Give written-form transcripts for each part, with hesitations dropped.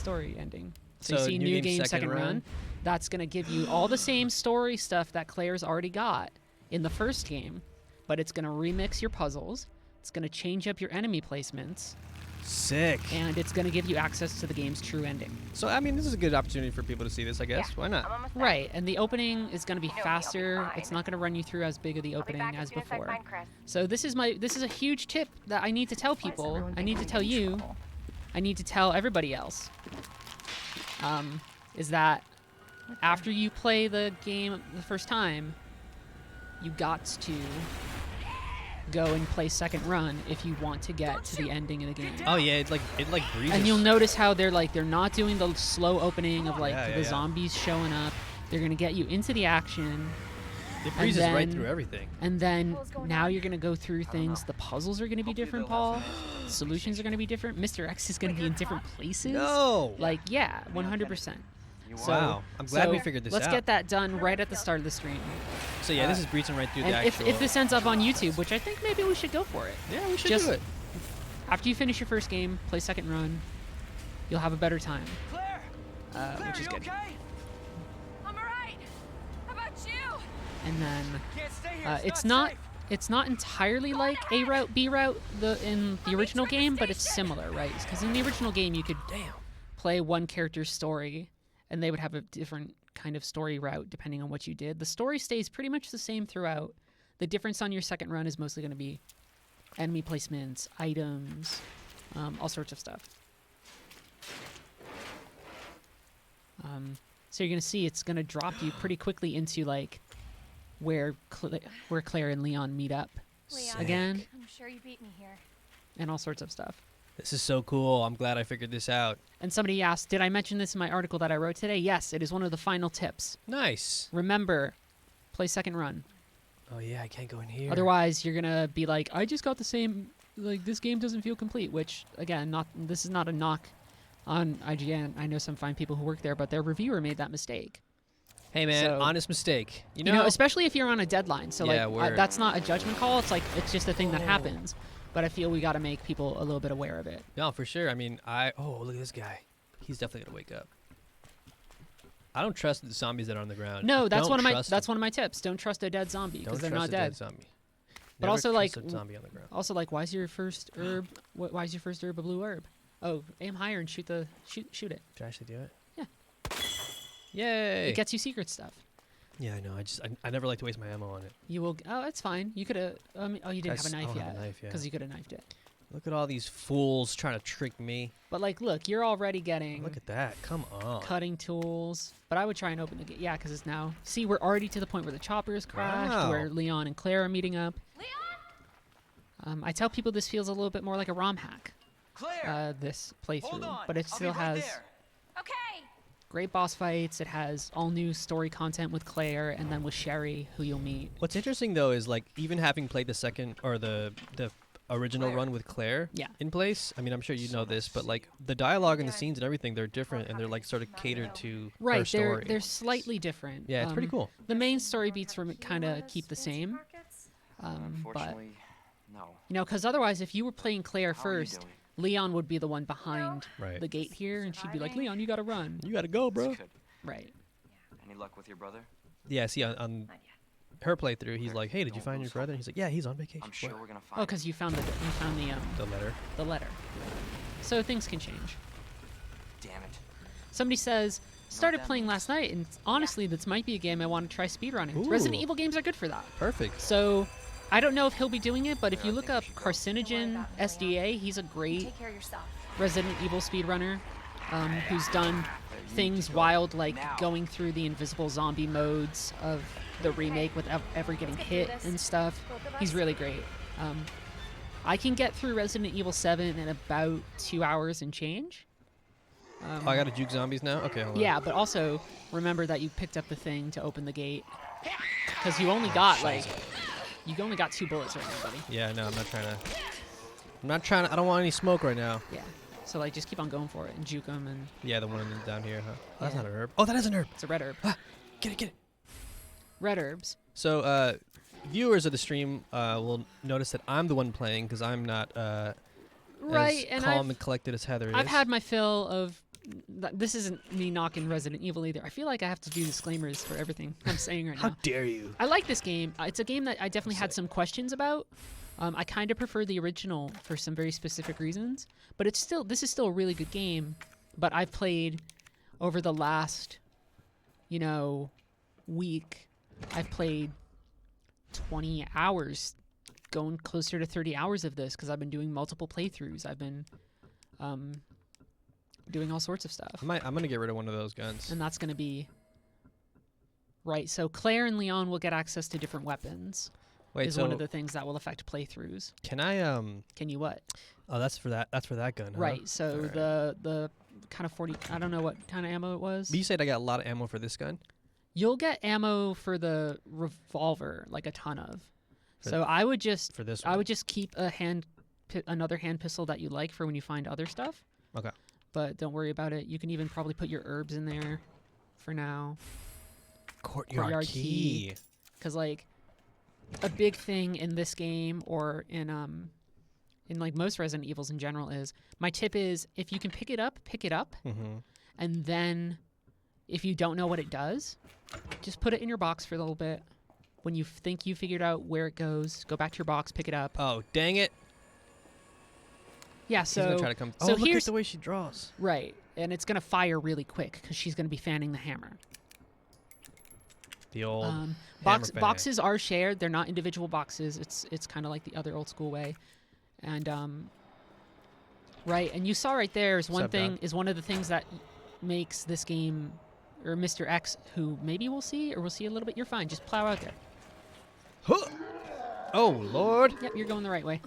story ending. So you see new game, second run. That's going to give you all the same story stuff that Claire's already got in the first game, but it's going to remix your puzzles. It's going to change up your enemy placements. Sick. And it's going to give you access to the game's true ending. So, I mean, this is a good opportunity for people to see this, I guess. Why not? Right, and the opening is going to be faster. It's not going to run you through as big of the opening as before. So this is a huge tip that I need to tell people. I need to tell you. I need to tell everybody else. Is that after you play the game the first time, you got to go and play second run if you want to get to the ending of the game. Oh yeah, it like breezes. And you'll notice how they're not doing the slow opening of the zombies showing up. They're gonna get you into the action. It breezes right through everything. And then now you're gonna go through things. The puzzles are gonna be different, Paul. Solutions are gonna be different. Mr. X is gonna be in different places. No. Like, yeah, 100%. Wow, I'm glad we figured this out. Let's get that done right at the start of the stream. So yeah, this is breezing right through the and actual... if this ends up on YouTube, which I think maybe we should go for it. Yeah, we should do it. After you finish your first game, play second run, you'll have a better time. Claire, which is good. Okay? I'm alright. How about you? And then Can't stay here. it's not entirely like A route, B route in the original game, but it's similar, right? Because in the original game you could play one character's story, and they would have a different kind of story route depending on what you did. The story stays pretty much the same throughout. The difference on your second run is mostly going to be enemy placements, items, all sorts of stuff. So you're going to see it's going to drop you pretty quickly into like where Claire and Leon meet up again. I'm sure you beat me here. And all sorts of stuff. This is so cool. I'm glad I figured this out. And somebody asked, did I mention this in my article that I wrote today? Yes, it is one of the final tips. Nice. Remember, play second run. Oh yeah, I can't go in here. Otherwise, you're going to be like, I just got the same, like, this game doesn't feel complete, which, again, this is not a knock on IGN. I know some fine people who work there, but their reviewer made that mistake. Hey man, honest mistake. You know, especially if you're on a deadline. So that's not a judgment call. It's like, it's just a thing that happens. But I feel we got to make people a little bit aware of it. No, for sure. I mean, oh, look at this guy. He's definitely gonna wake up. I don't trust the zombies that are on the ground. No, that's one of my tips. Don't trust a dead zombie because they're not dead. Zombie. But Never also trust a zombie on the ground. Also like, why is your first herb? Why is your first herb a blue herb? Oh, aim higher and shoot it. Should I actually do it? Yeah. Yay! It gets you secret stuff. Yeah, I know. I never like to waste my ammo on it. You will. Oh, that's fine. You could have. You didn't have a knife yet. Because you could have knifed it. Look at all these fools trying to trick me. But like, look, you're already getting. Look at that! Come on. Cutting tools. But I would try and open the gate. Yeah, because it's now. See, we're already to the point where the chopper is crashed, where Leon and Claire are meeting up. Leon. I tell people this feels a little bit more like a ROM hack. Claire. This playthrough, Hold on. but it still has. Okay. Great boss fights. It has all new story content with Claire, and then with Sherry, who you'll meet. What's interesting though is like even having played the second or the original run with Claire in place. I mean, I'm sure you know this, but like the dialogue and the scenes and everything, they're different and they're like sort of catered to her story. They're slightly different. Yeah, it's pretty cool. The main story beats kind of keep the same. But because otherwise, if you were playing Claire first, Leon would be the one behind the gate here, and she'd be like, Leon, you gotta run. You gotta go, bro. Right. Any luck with your brother? Yeah, see, on her playthrough, he's like, hey, did you find your brother? And he's like, yeah, he's on vacation. I'm sure we're gonna find him. Because you found the letter. The letter. So things can change. Damn it. Somebody says, started playing last night, and honestly, this might be a game I want to try speedrunning. Resident Evil games are good for that. Perfect. So I don't know if he'll be doing it, but if you look up Carcinogen SDA, he's a great Resident Evil speedrunner who's done things wild like going through the invisible zombie modes of the remake without ever getting hit and stuff. He's really great. I can get through Resident Evil 7 in about 2 hours and change. I gotta juke zombies now? Okay, hold on. Yeah, but also remember that you picked up the thing to open the gate. Because you only got you only got 2 bullets right now, buddy. Yeah, no, I'm not trying to, I don't want any smoke right now. Yeah. So like just keep on going for it and juke them and... Yeah, the one down here, huh? Oh, that's not an herb. Oh, that is an herb. It's a red herb. Get it. Red herbs. So, viewers of the stream will notice that I'm the one playing because I'm not as calm and collected as Heather is. I've had my fill of this isn't me knocking Resident Evil either. I feel like I have to do disclaimers for everything I'm saying right now. How dare you? I like this game. It's a game that I definitely had some questions about. I kind of prefer the original for some very specific reasons, but this is still a really good game. But I've played over the last, week. I've played 20 hours, going closer to 30 hours of this because I've been doing multiple playthroughs. I've been doing all sorts of stuff. I'm gonna get rid of one of those guns. And that's gonna be right. So Claire and Leon will get access to different weapons. Wait, is one of the things that will affect playthroughs. Can I Can you what? Oh, that's for that. That's for that gun. Huh? Right. So right. the kind of 40. I don't know what kind of ammo it was. But you said I got a lot of ammo for this gun. You'll get ammo for the revolver, like a ton of. So I would just for this one. I would just keep another hand pistol that you like for when you find other stuff. Okay. But don't worry about it. You can even probably put your herbs in there for now. Courtyard key. Because like a big thing in this game or in like most Resident Evils in general is my tip is if you can pick it up, Mm-hmm. and then if you don't know what it does, just put it in your box for a little bit. When you think you figured out where it goes, go back to your box, pick it up. Oh, dang it. Yeah, He's gonna try to come. so look here's at the way she draws. Right, and it's going to fire really quick because she's going to be fanning the hammer. The old boxes are shared. They're not individual boxes. It's kind of like the other old school way. And right, and you saw right there is one of the things that makes this game, or Mr. X, who maybe we'll see a little bit. You're fine. Just plow out there. Huh. Oh Lord. Yep, you're going the right way.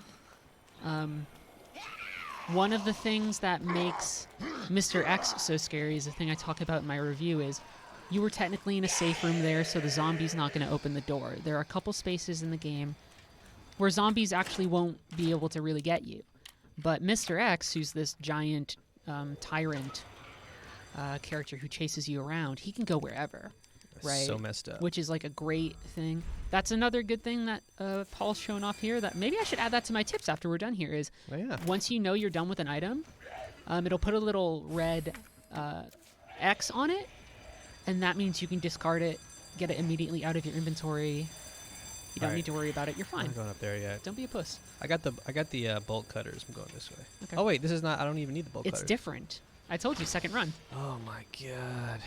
One of the things that makes Mr. X so scary is the thing I talk about in my review is you were technically in a safe room there, so the zombie's not going to open the door. There are a couple spaces in the game where zombies actually won't be able to really get you. But Mr. X, who's this giant tyrant character who chases you around, he can go wherever. Right? So messed up. Which is like a great thing. That's another good thing that Paul's showing off here that maybe I should add that to my tips after we're done here is once you know you're done with an item, it'll put a little red X on it, and that means you can discard it, get it immediately out of your inventory. You don't need to worry about it. You're fine. I'm going up there yet. Don't be a puss. I got the bolt cutters. I'm going this way. Okay. Oh wait, this is not. I don't even need the bolt cutters. It's different. I told you, second run. Oh my god.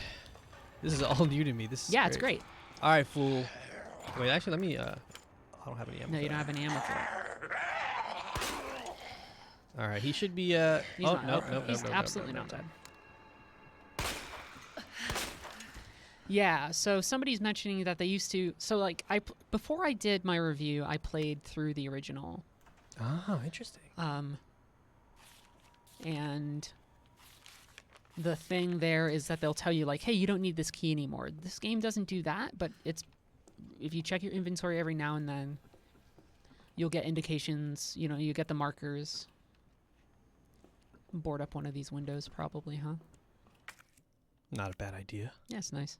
This is all new to me. This is it's great. All right, fool. Wait, actually, let me. I don't have any ammo. No, you don't have any ammo for it. All right, he should be. He's oh not, nope. He's absolutely not dead. Yeah. So somebody's mentioning that they used to. So like before I did my review, I played through the original. Oh, interesting. And the thing there is that they'll tell you like, hey, you don't need this key anymore. This game doesn't do that, but if you check your inventory every now and then, you'll get indications, you get the markers. Board up one of these windows probably, huh? Not a bad idea. Yeah, it's nice.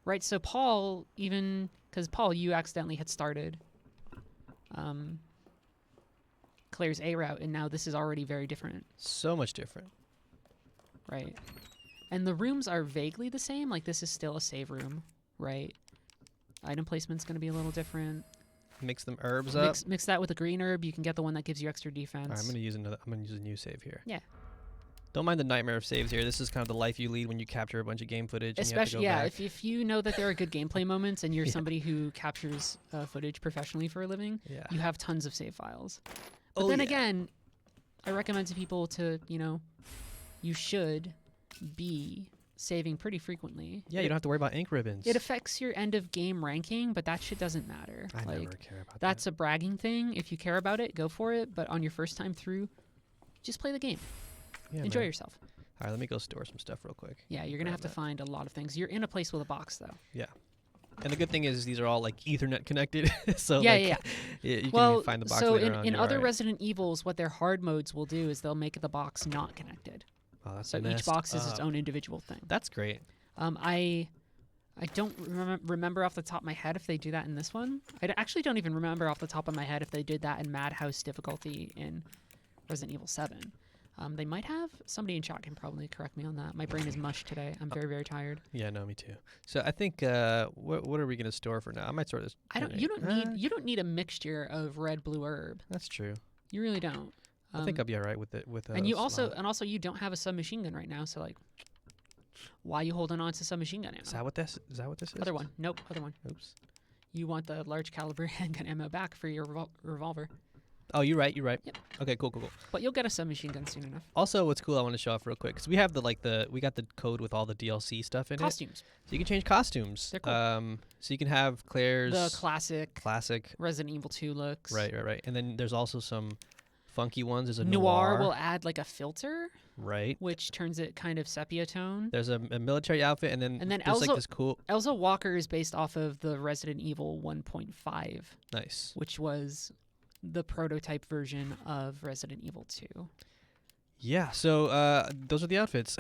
Right, so Paul, even, because Paul, you accidentally had started Claire's A route, and now this is already very different. So much different. Right. And the rooms are vaguely the same. Like, this is still a save room, right? Item placement's going to be a little different. Mix them herbs up. Mix that with a green herb. You can get the one that gives you extra defense. All right, I'm going to use a new save here. Yeah. Don't mind the nightmare of saves here. This is kind of the life you lead when you capture a bunch of game footage. Especially, and you have to go back. If you know that there are good gameplay moments and you're somebody who captures footage professionally for a living, you have tons of save files. But then again, I recommend to people to, you should be saving pretty frequently. Yeah, you don't have to worry about ink ribbons. It affects your end of game ranking, but that shit doesn't matter. I never care about that. That's a bragging thing. If you care about it, go for it. But on your first time through, just play the game. Yeah, enjoy yourself. All right, let me go store some stuff real quick. Yeah, you're going to have to find a lot of things. You're in a place with a box, though. Yeah. And the good thing is these are all like Ethernet connected. So you can find the box later on. In other Resident Evils, what their hard modes will do is they'll make the box not connected. Oh, that's so each box is its own individual thing. That's great. I don't remember off the top of my head if they do that in this one. I actually don't even remember off the top of my head if they did that in Madhouse difficulty in Resident Evil 7. They might have. Somebody in chat can probably correct me on that. My brain is mush today. I'm very, very tired. Yeah, no, me too. So I think what are we gonna store for now? I might store this. You don't need a mixture of red, blue, herb. That's true. You really don't. I think I'll be all right with it. And you also you don't have a submachine gun right now. So like, why are you holding on to submachine gun ammo? Is that what this is? Other one. Nope. Other one. Oops. You want the large caliber handgun ammo back for your revolver. Oh, you're right. Yep. Okay, cool. But you'll get a submachine gun soon enough. Also, what's cool, I want to show off real quick, because we have we got the code with all the DLC stuff in Costumes. it. So you can change costumes. They're cool. So you can have Claire's the classic Resident Evil 2 looks. Right. And then there's also some funky ones. There's a Noir will add like a filter. Right. Which turns it kind of sepia tone. There's a military outfit, and then there's Elsa, like this cool. Elsa Walker is based off of the Resident Evil 1.5. Nice. Which was the prototype version of Resident Evil 2. Yeah. So those are the outfits.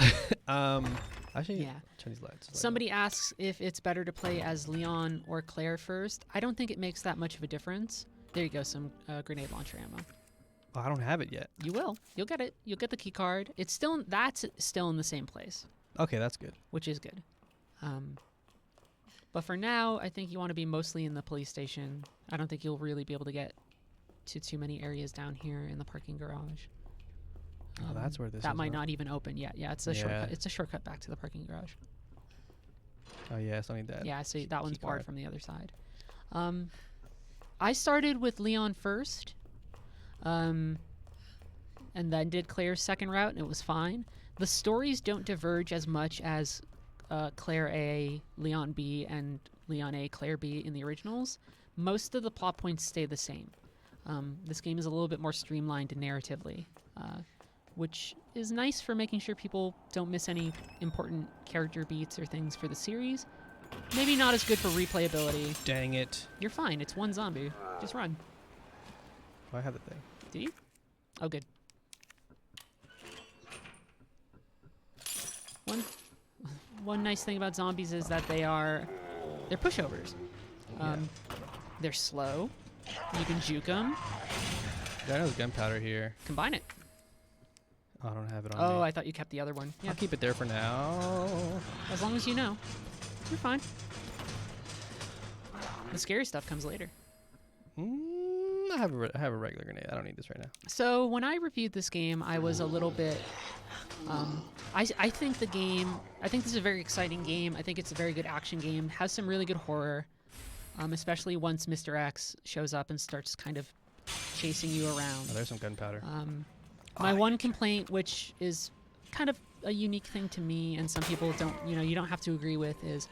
Actually, yeah. Turn these lights. Somebody asks if it's better to play as Leon or Claire first. I don't think it makes that much of a difference. There you go. Some grenade launcher ammo. Oh, I don't have it yet. You will. You'll get it. You'll get the key card. That's still in the same place. Okay, that's good. Which is good. But for now, I think you want to be mostly in the police station. I don't think you'll really be able to get to too many areas down here in the parking garage. Oh, that's where this is. That might not even open yet. Yeah, it's a shortcut. It's a shortcut back to the parking garage. Oh yeah, it's only that. Yeah, so that one's barred from the other side. I started with Leon first. And then did Claire's second route, and it was fine. The stories don't diverge as much as Claire A, Leon B, and Leon A, Claire B in the originals. Most of the plot points stay the same. This game is a little bit more streamlined narratively, which is nice for making sure people don't miss any important character beats or things for the series. Maybe not as good for replayability. Dang it. You're fine. It's one zombie. Just run. Oh, I have the thing. Do you? Oh, good. One nice thing about zombies is that they're pushovers. They're slow. You can juke them. There's gunpowder here. Combine it. Oh, I don't have it on me. Oh, I thought you kept the other one. Yeah. I'll keep it there for now. As long as you know. You're fine. The scary stuff comes later. I have a regular grenade. I don't need this right now. So when I reviewed this game, I was a little bit. I think the game. I think this is a very exciting game. I think it's a very good action game. Has some really good horror, especially once Mr. X shows up and starts kind of chasing you around. Oh, there's some gunpowder. My one complaint, which is kind of a unique thing to me, and some people don't. You don't have to agree with, is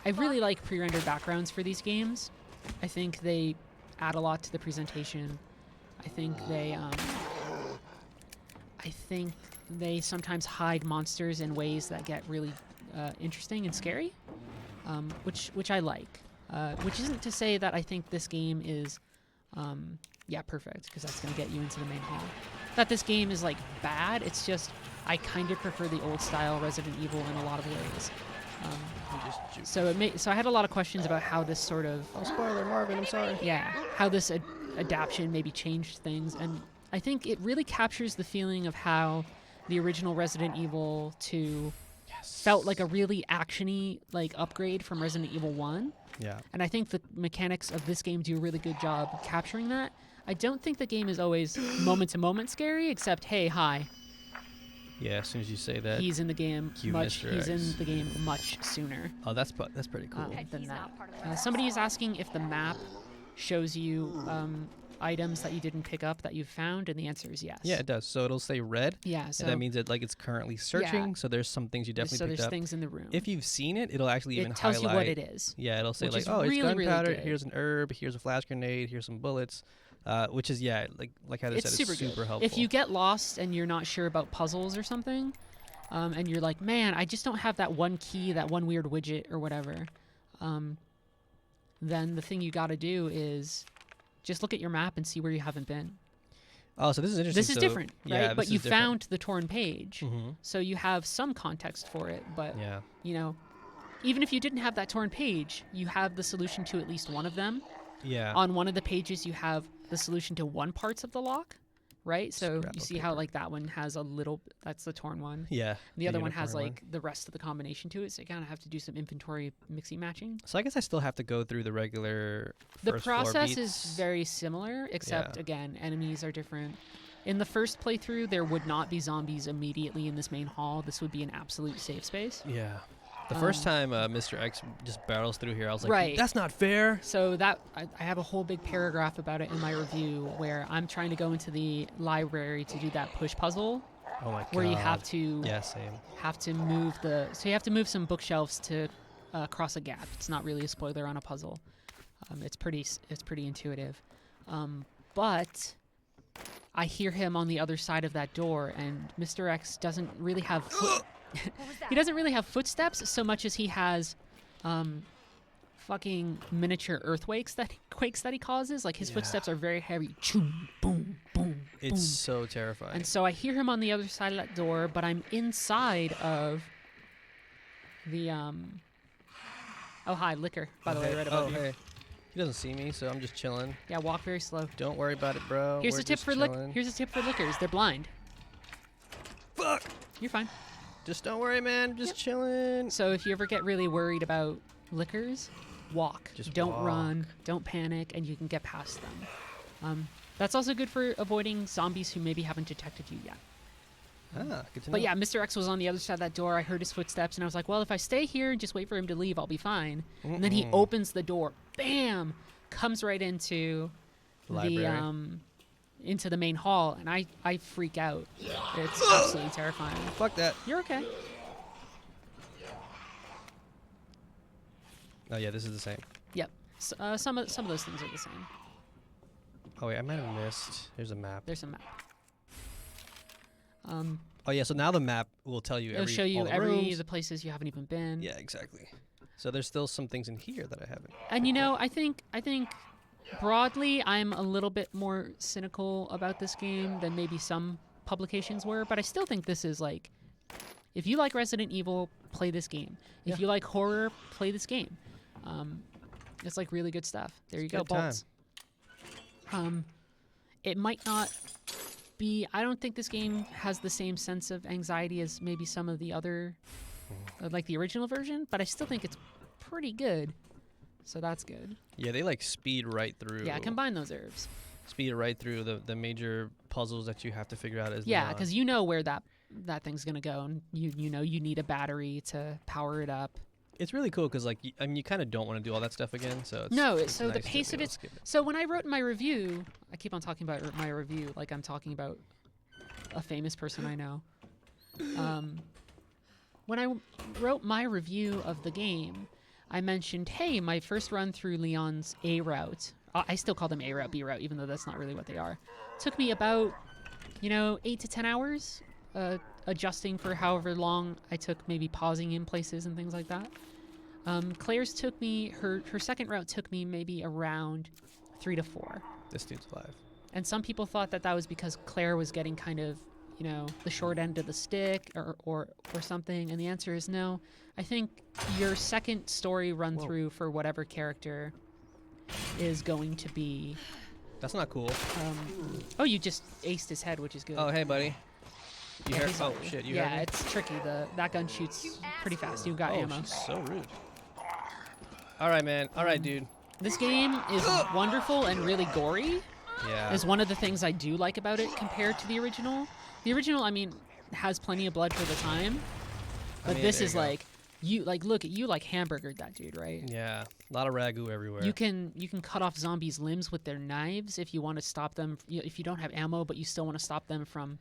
I really like pre-rendered backgrounds for these games. I think they add a lot to the presentation. I think they sometimes hide monsters in ways that get really interesting and scary, which I like. Which isn't to say that I think this game is, perfect, because that's going to get you into the main hall. That this game is like bad. It's just I kind of prefer the old style Resident Evil in a lot of ways. So I had a lot of questions about how this sort of... Oh, spoiler, Marvin, I'm sorry. Yeah, how this adaptation maybe changed things. And I think it really captures the feeling of how the original Resident Evil 2 felt like a really action-y upgrade from Resident Evil 1. Yeah. And I think the mechanics of this game do a really good job capturing that. I don't think the game is always moment-to-moment scary, except, hey, hi. Yeah, as soon as you say that, he's in the game much sooner. Oh, that's pretty cool. Than that. Somebody is asking if the map shows you items that you didn't pick up that you've found, and the answer is yes. Yeah, it does. So it'll say red. Yeah, so and that means that it's currently searching. Yeah. So there's some things you definitely picked up. So there's things in the room. If you've seen it, it'll actually even highlight. It tells you what it is. Yeah, it'll say it's really, gunpowder. Really here's an herb. Here's a flash grenade. Here's some bullets. Which is like Heather said, it's super helpful. If you get lost and you're not sure about puzzles or something, and you're like, man, I just don't have that one key, that one weird widget or whatever, then the thing you got to do is just look at your map and see where you haven't been. Oh, so this is interesting. This is different, right? Yeah, but you found the torn page, so you have some context for it. But even if you didn't have that torn page, you have the solution to at least one of them. Yeah. On one of the pages, you have the solution to one parts of the lock. right? So you see how like that one has a little, that's the torn one. Yeah. And the other one has like the rest of the combination to it. So you kind of have to do some inventory mixing matching. So I guess I still have to go through the regular The process is very similar, except again, enemies are different. In the first playthrough, there would not be zombies immediately in this main hall. This would be an absolute safe space. Yeah. The first time Mr. X just barrels through here, I was like, that's not fair. So that I have a whole big paragraph about it in my review where I'm trying to go into the library to do that push puzzle. Oh my god. Where you have to have to move you have to move some bookshelves to cross a gap. It's not really a spoiler on a puzzle. It's pretty intuitive. But I hear him on the other side of that door, and Mr. X doesn't really have he doesn't really have footsteps so much as he has fucking miniature earthquakes that he causes. Like his footsteps are very heavy. Choom, boom, boom. It's so terrifying. And so I hear him on the other side of that door, but I'm inside of the oh hi, Liquor, by the way, right above you. Hey. He doesn't see me, so I'm just chilling. Yeah, walk very slow. Don't worry about it, bro. Here's a tip for Lickers. They're blind. Fuck. You're fine. Just don't worry, man. Just chilling. So if you ever get really worried about Lickers, walk. Just don't walk. run. Don't panic, and you can get past them. That's also good for avoiding zombies who maybe haven't detected you yet. Ah, good to know. But yeah, Mr. X was on the other side of that door. I heard his footsteps, and I was like, well, if I stay here and just wait for him to leave, I'll be fine. And then he opens the door. Bam! Comes right into into the main hall, and I freak out. It's absolutely terrifying. Fuck that. You're okay. Oh yeah, this is the same. Yep. So, some of those things are the same. Oh wait, I might have missed. Here's a map. There's a map. Oh yeah, so now the map will tell you It'll show you rooms. the places you haven't even been. Yeah, exactly. So there's still some things in here that I haven't. And you know, I think broadly I'm a little bit more cynical about this game than maybe some publications were, but I still think this is like, if you like Resident Evil, play this game. If you like horror, play this game. It's like really good stuff. There you go, bolts. It might not be, I don't think this game has the same sense of anxiety as maybe some of the other, like the original version, but I still think it's pretty good. So that's good. Yeah, they like speed right through. Yeah, combine those herbs. Speed right through the major puzzles that you have to figure out as because you know where that thing's gonna go, and you know you need a battery to power it up. It's really cool because like you kind of don't want to do all that stuff again. So it's, so nice the pace of it. So when I wrote my review, I keep on talking about my review like I'm talking about a famous person I know. When I wrote my review of the game, I mentioned, hey, my first run through Leon's A route. I still call them A route, B route, even though that's not really what they are. Took me about, 8 to 10 hours, adjusting for however long I took, maybe pausing in places and things like that. Claire's took me, her second route took me maybe around 3 to 4. This dude's alive. And some people thought that was because Claire was getting kind of, the short end of the stick or something. And the answer is no. I think your second story run through for whatever character is going to be... That's not cool. Oh, you just aced his head, which is good. Oh, hey, buddy. You heard? Oh, shit, you heard me? Yeah, it's tricky. That gun shoots pretty fast. You've got ammo. She's so rude. All right, man. All right, dude. This game is wonderful and really gory. Yeah. Is one of the things I do like about it compared to the original. The original, has plenty of blood for the time. But this is like, look at you hamburgered that dude, right? Yeah, a lot of ragu everywhere. You can cut off zombies' limbs with their knives if you want to stop them. If you don't have ammo, but you still want to stop them from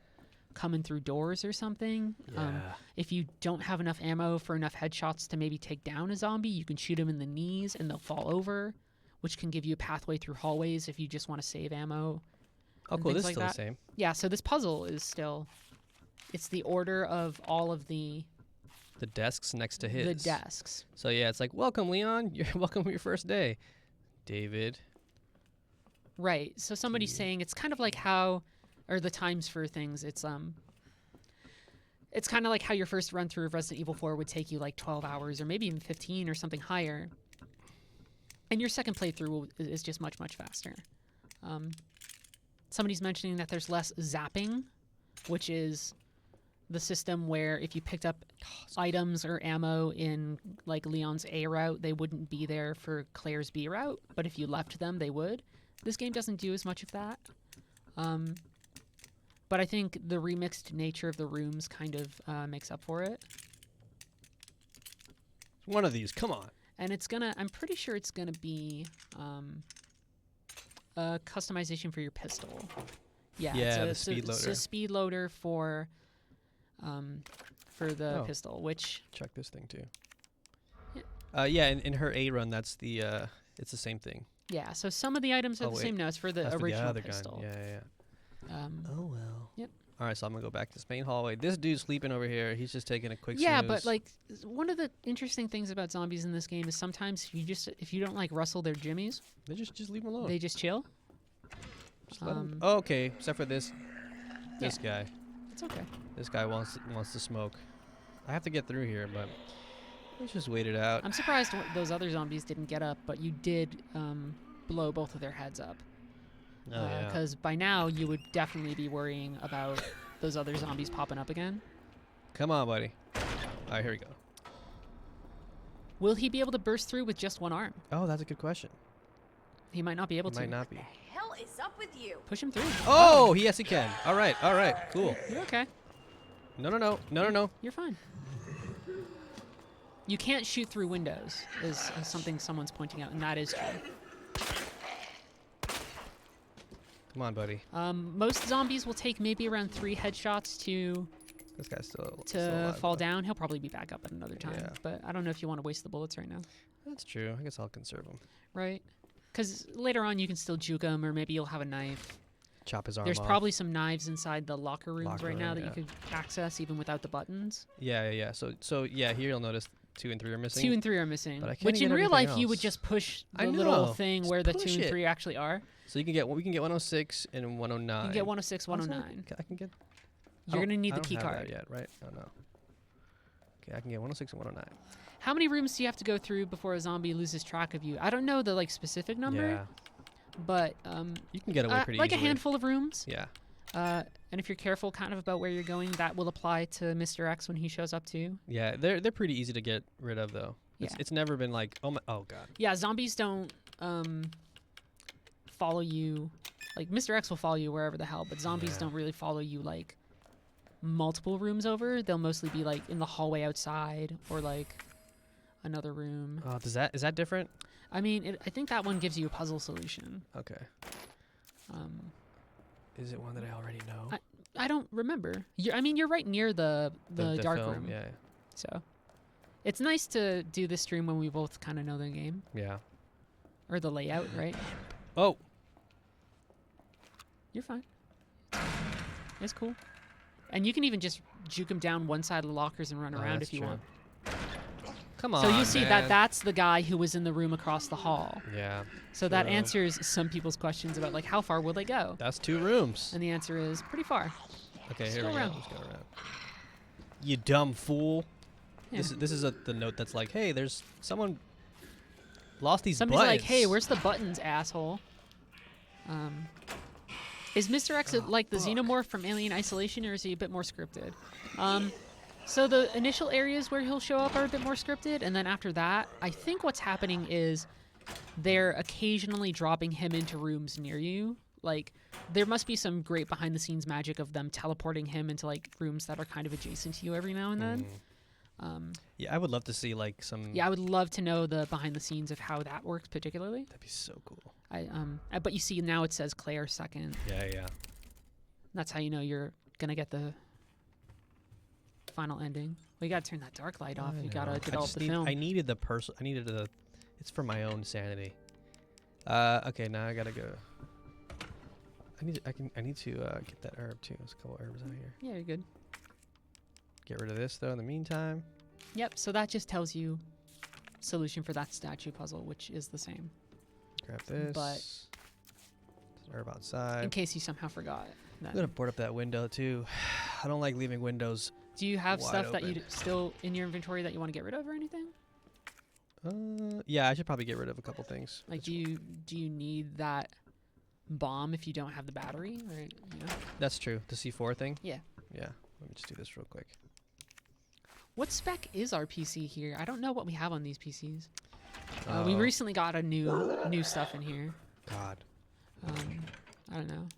coming through doors or something. Yeah. If you don't have enough ammo for enough headshots to maybe take down a zombie, you can shoot them in the knees and they'll fall over, which can give you a pathway through hallways if you just want to save ammo. Oh, cool. This is still the same. Yeah, so this puzzle is still... It's the order of all of the desks next to his. The desks. So yeah, it's like, welcome, Leon. You're welcome for your first day. David. Right. So somebody's saying it's kind of like how, or the times for things, it's kind of like how your first run through of Resident Evil 4 would take you like 12 hours or maybe even 15 or something higher. And your second playthrough is just much, much faster. somebody's mentioning that there's less zapping, which is the system where if you picked up items or ammo in like Leon's A route, they wouldn't be there for Claire's B route, but if you left them, they would. This game doesn't do as much of that. But I think the remixed nature of the rooms kind of makes up for it. One of these, come on. And it's gonna, I'm pretty sure it's gonna be a customization for your pistol. Yeah, the speed loader. It's a speed loader for the pistol, which... Check this thing too. Yeah, yeah, in her A run, that's the, it's the same thing. Yeah, so some of the items are the same now. It's for the that's original for the other pistol. gun. Yeah. Oh well. Yep. All right, so I'm gonna go back to this main hallway. This dude's sleeping over here. He's just taking a quick snooze. Yeah, but like one of the interesting things about zombies in this game is sometimes if you don't like rustle their jimmies, they just leave them alone. They just chill. Just let them. Oh, okay, except for this guy. It's okay. This guy wants to smoke. I have to get through here, but let's just wait it out. I'm surprised those other zombies didn't get up, but you did blow both of their heads up. Oh, yeah. Because by now you would definitely be worrying about those other zombies popping up again. Come on, buddy. All right, here we go. Will he be able to burst through with just one arm? Oh, that's a good question. He might not be able to. Might not be. What the hell is up with you? Push him through. Oh, yes, he can. All right, cool. You're okay. No. You're fine. You can't shoot through windows, is something someone's pointing out, and that is true. Come on, buddy. Most zombies will take maybe around 3 headshots to this guy's still alive, fall down. He'll probably be back up at another time. Yeah. But I don't know if you want to waste the bullets right now. That's true. I guess I'll conserve them. Right. Because later on you can still juke him, or maybe you'll have a knife. Chop his arm There's off. probably some knives inside the locker rooms right now that you could access even without the buttons. Yeah. So yeah, here you'll notice 2 and 3 are missing. 2 and 3 are missing. But I can't Which in get real life everything you would else. just push I the know. little thing Just where the push 2 and it. 3 actually are. So we can get 106 and 109. You can get 106, 109. I can get. You're gonna need I the don't key have card. that yet, right? Oh no. Okay, I can get 106 and 109. How many rooms do you have to go through before a zombie loses track of you? I don't know the like specific number. Yeah. But you can get away pretty like easily. a handful of rooms. Yeah. And if you're careful kind of about where you're going, that will apply to Mr. X when he shows up too. Yeah, they're pretty easy to get rid of though. It's never been like oh god. Yeah, zombies don't follow you. Like Mr. X will follow you wherever the hell, but zombies don't really follow you like multiple rooms over. They'll mostly be like in the hallway outside or like another room. Oh, is that different? I mean, I think that one gives you a puzzle solution. Okay. Is it one that I already know? I don't remember. You're right near the dark film, room. Yeah. So it's nice to do this stream when we both kind of know the game. Yeah. Or the layout, right? Oh. You're fine. It's cool. And you can even just juke him down one side of the lockers and run around if you want. Come on, so you see man. that's the guy who was in the room across the hall. Yeah. So that answers some people's questions about like how far will they go? That's 2 rooms. And the answer is pretty far. Okay, Just here go we around. go. Let's go around. You dumb fool. Yeah. This is the note that's like, hey, there's someone lost these Somebody's buttons. like, hey, where's the buttons, asshole? Is Mr. X like the xenomorph from Alien Isolation, or is he a bit more scripted? So the initial areas where he'll show up are a bit more scripted, and then after that, I think what's happening is they're occasionally dropping him into rooms near you. Like, there must be some great behind-the-scenes magic of them teleporting him into, like, rooms that are kind of adjacent to you every now and then. Yeah, I would love to see, like, some... Yeah, I would love to know the behind-the-scenes of how that works particularly. That'd be so cool. But you see now it says Claire second. Yeah. That's how you know you're gonna get the final ending. Well, you gotta turn that dark light off. You gotta develop the film. I needed the person. I needed the... It's for my own sanity. Okay, now I gotta go. I need to get that herb too. There's a couple herbs out here. Yeah, you're good. Get rid of this though in the meantime. Yep, so that just tells you solution for that statue puzzle, which is the same. Grab this. But there's an herb outside. in case you somehow forgot. I'm gonna board up that window too. I don't like leaving windows. Do you have wide stuff that open. you still in your inventory that you want to get rid of or anything? Yeah, I should probably get rid of a couple things. Like, do you need that bomb if you don't have the battery, right? You know? That's true. The C4 thing? Yeah. Yeah. Let me just do this real quick. What spec is our PC here? I don't know what we have on these PCs. We recently got a new stuff in here. God. I don't know.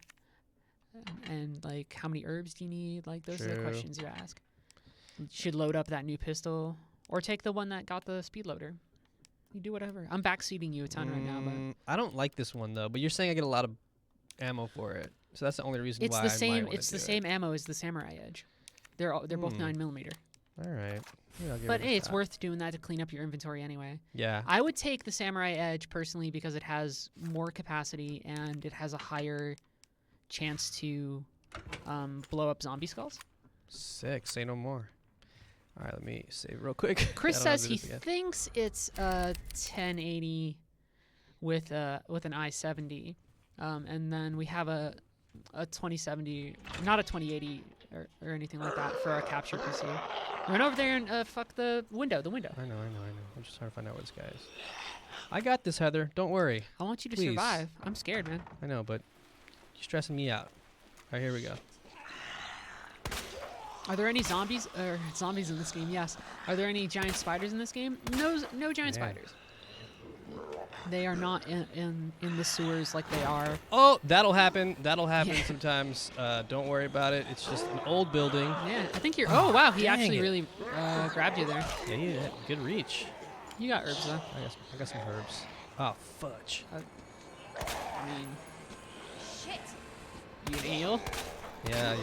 And like, how many herbs do you need? Like, those are the questions you ask. You should load up that new pistol, or take the one that got the speed loader. You do whatever. I'm backseating you a ton right now, but I don't like this one though. But you're saying I get a lot of ammo for it, so that's the only reason it's why the same. It's the same ammo as the Samurai Edge. They're both 9mm. All right. But hey, it's worth doing that to clean up your inventory anyway. Yeah. I would take the Samurai Edge personally because it has more capacity and it has a higher chance to blow up zombie skulls. Sick. Say no more. All right, let me save real quick. Chris says he thinks it's a 1080 with an i70, and then we have a 2070, not a 2080 or anything like that for our capture PC. Run over there and fuck the window. I know. I'm just trying to find out what this guy is. I got this, Heather. Don't worry. I want you to Please. survive. I'm scared, man. I know, but you're stressing me out. All right, here we go. Are there any zombies in this game? Yes. Are there any giant spiders in this game? No giant spiders. They are not in the sewers like they are. Oh, that'll happen. That'll happen sometimes. Don't worry about it. It's just an old building. Yeah, I think you're. Oh wow, he actually it. really grabbed you there. Yeah, you did. Good reach. You got herbs though. I got some herbs. Oh, fudge. I mean, Shit. you gonna heal? Yeah.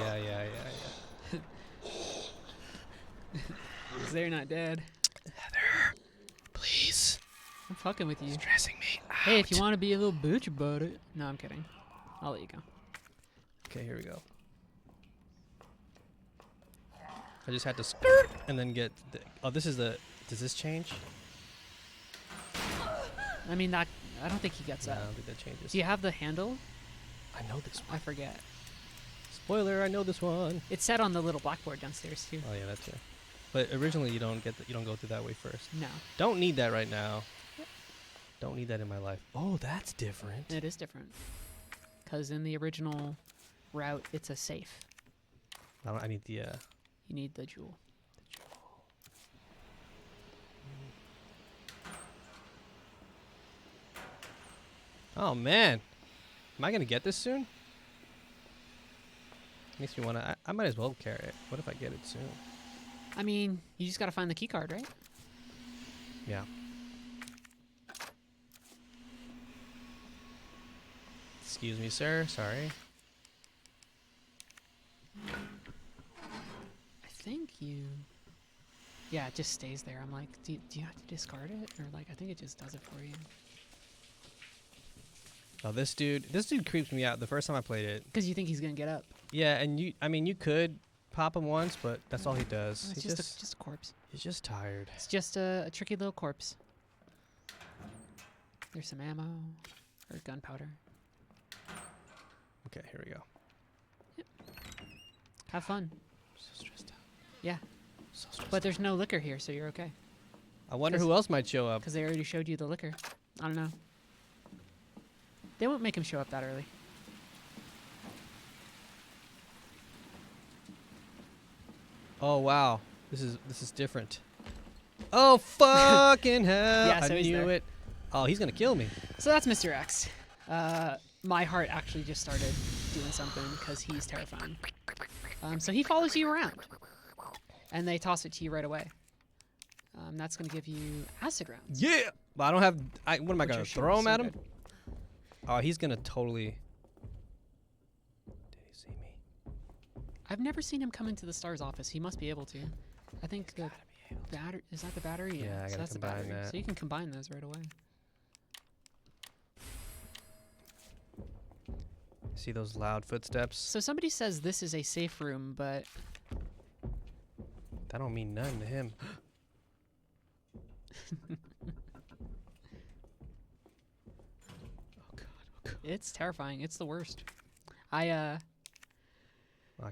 'Cause they're not dead. Heather, please. I'm fucking with you. Stressing me out. Hey, if you want to be a little bitch about it. No, I'm kidding. I'll let you go. Okay, here we go. I just had to skirt and then get the... Oh, this is the... Does this change? I mean, I don't think he gets No, I that. don't think that changes. Do you have the handle? I know this one. I forget. Spoiler, I know this one. It's set on the little blackboard downstairs too. Oh, yeah, that's it. But originally, you don't go through that way first. No. Don't need that right now. Don't need that in my life. Oh, that's different. It is different. Because in the original route, it's a safe. I need the... You need the jewel. Oh, man. Am I going to get this soon? Makes me want to... I might as well carry it. What if I get it soon? I mean, you just got to find the key card, right? Yeah. Excuse me, sir. Sorry. I think you... Yeah, it just stays there. I'm like, do you have to discard it? Or like, I think it just does it for you. Oh, this dude creeps me out the first time I played it. Because you think he's going to get up. Yeah, and you could pop him once, but that's all he does. It's just a corpse. He's just tired. It's just a tricky little corpse. There's some ammo or gunpowder. Okay, here we go. Yep. Have fun. So stressed out. Yeah. So stressed But there's no liquor here, so you're okay. I wonder who else might show up. Because they already showed you the liquor. I don't know. They won't make him show up that early. Oh wow, this is different. Oh fucking hell! Yeah, so I he's knew there. it. Oh, he's gonna kill me. So that's Mr. X. My heart actually just started doing something because he's terrifying. So he follows you around, and they toss it to you right away. That's gonna give you acid rounds. Yeah, but I don't have. What am I which gonna are throw him so at him? good. Oh, he's gonna totally. Did he see me? I've never seen him come into the STARS office. He must be able to. I think the battery is that the battery. Yeah, I so gotta that's the combine battery. that. So you can combine those right away. See those loud footsteps? So somebody says this is a safe room, but That don't mean nothing to him. Oh god. it's terrifying. It's the worst. Oh, I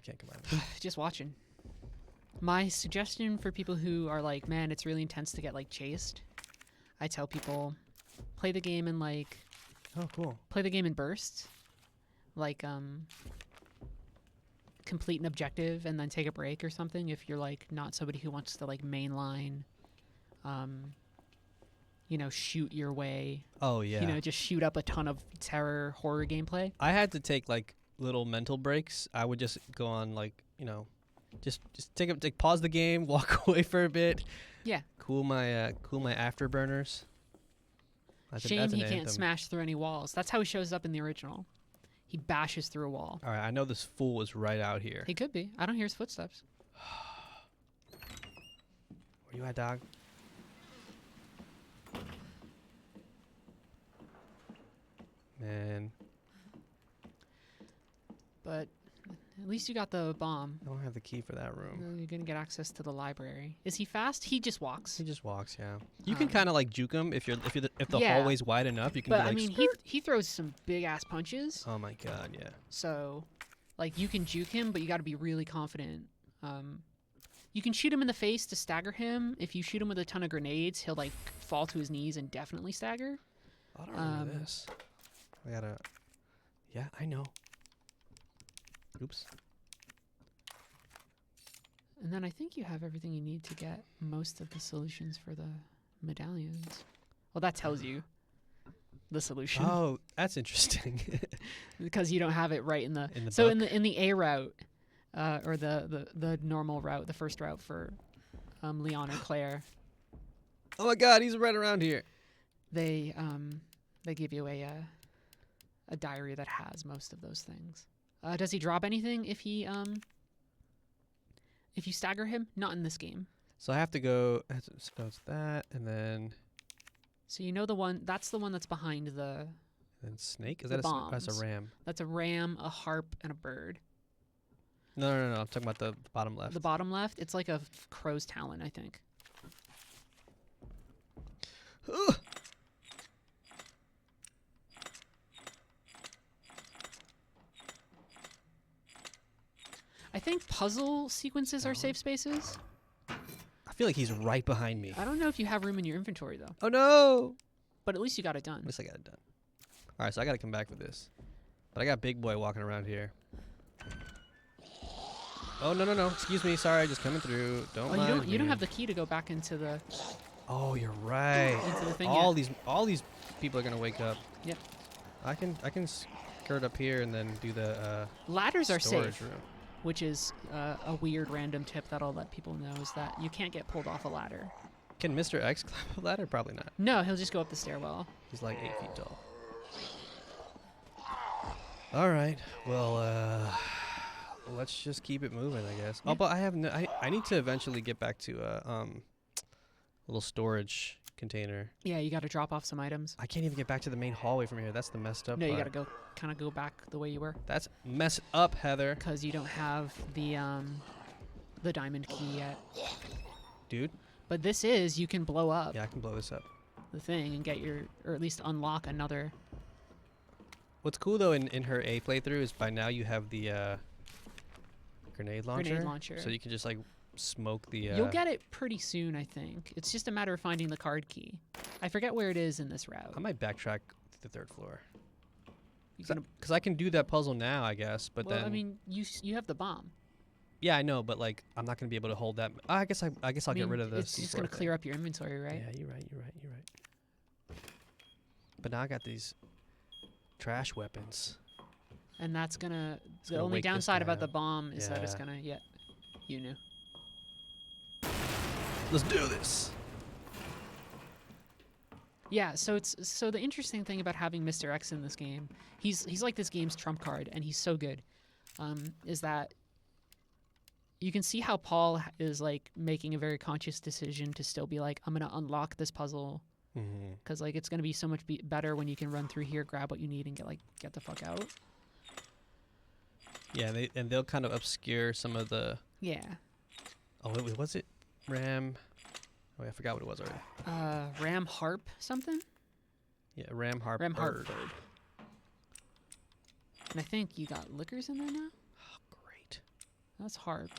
can't combine that. Just watching. My suggestion for people who are like, man, it's really intense to get like chased. I tell people, play the game in like, Oh, cool. play the game in bursts. like complete an objective and then take a break or something if you're like not somebody who wants to like mainline you know, shoot your way. Oh yeah. You know, just shoot up a ton of terror horror gameplay. I had to take like little mental breaks. I would just go on like, you know, just pause the game, walk away for a bit. Yeah. Cool my afterburners. Shame he can't smash through any walls. That's how he shows up in the original. He bashes through a wall. All right, I know this fool is right out here. He could be. I don't hear his footsteps. Where you at, dog? Man. But at least you got the bomb. I don't have the key for that room. You're gonna get access to the library. Is he fast? He just walks. He just walks, yeah. You can kind of like juke him if the hallway's wide enough. You can. But be like, I mean, he throws some big ass punches. Oh my god, yeah. So, like, you can juke him, but you got to be really confident. You can shoot him in the face to stagger him. If you shoot him with a ton of grenades, he'll like fall to his knees and definitely stagger. I don't remember this. I gotta. Yeah, I know. Oops. And then I think you have everything you need to get most of the solutions for the medallions. Well, that tells you the solution. Oh, that's interesting. Because you don't have it right in the book. in the A route, or the normal route, the first route for Leon or Claire. Oh my God, he's right around here. They give you a diary that has most of those things. Does he drop anything if you stagger him? Not in this game. So I have to go. So it's that, and then. So you know the one. That's the one that's behind the. And snake? Is that that's a ram? That's a ram, a harp, and a bird. No. I'm talking about the bottom left. The bottom left. It's like a crow's talon, I think. I think puzzle sequences are safe spaces. I feel like he's right behind me. I don't know if you have room in your inventory, though. Oh, no. But at least you got it done. At least I got it done. All right, so I got to come back for this. But I got Big Boy walking around here. Oh, no. Excuse me. Sorry, just coming through. Don't mind me. You don't have the key to go back into the... Oh, you're right. Into the thing all these people are going to wake up. Yep. I can skirt up here and then do the ladders are storage safe. Room. Which is a weird random tip that I'll let people know is that you can't get pulled off a ladder. Can Mr. X climb a ladder? Probably not. No, he'll just go up the stairwell. He's like 8 feet tall. All right. Well, let's just keep it moving, I guess. Yeah. Oh, but I need to eventually get back to a little storage container. Yeah, you got to drop off some items. I can't even get back to the main hallway from here. That's the messed up No, part. you got to kind of go back the way you were. That's messed up, Heather. Because you don't have the diamond key yet. Dude. But this is, you can blow up. Yeah, I can blow this up. The thing and get or at least unlock another. What's cool, though, in her A playthrough is by now you have the grenade launcher. So you can just, like, smoke the... You'll get it pretty soon, I think. It's just a matter of finding the card key. I forget where it is in this route. I might backtrack to the 3rd floor. Because I can do that puzzle now, I guess, but then... I mean, you have the bomb. Yeah, I know, but, like, I'm not going to be able to hold that... I guess I'll get rid of this. It's just going to clear up your inventory, right? Yeah, you're right. But now I got these trash weapons. And that's going to... The only downside about the bomb is that it's going to... Yeah, you knew. Let's do this. Yeah, so the interesting thing about having Mr. X in this game, he's like this game's trump card, and he's so good, is that you can see how Paul is like making a very conscious decision to still be like, I'm gonna unlock this puzzle, because like it's gonna be so much better when you can run through here, grab what you need, and get the fuck out. Yeah, they'll kind of obscure some of the. Yeah. Oh, was it Ram? Oh, I forgot what it was already. Ram harp something? Yeah, Ram harp. Ram harp bird. And I think you got liquors in there now? Oh, great. That's harp.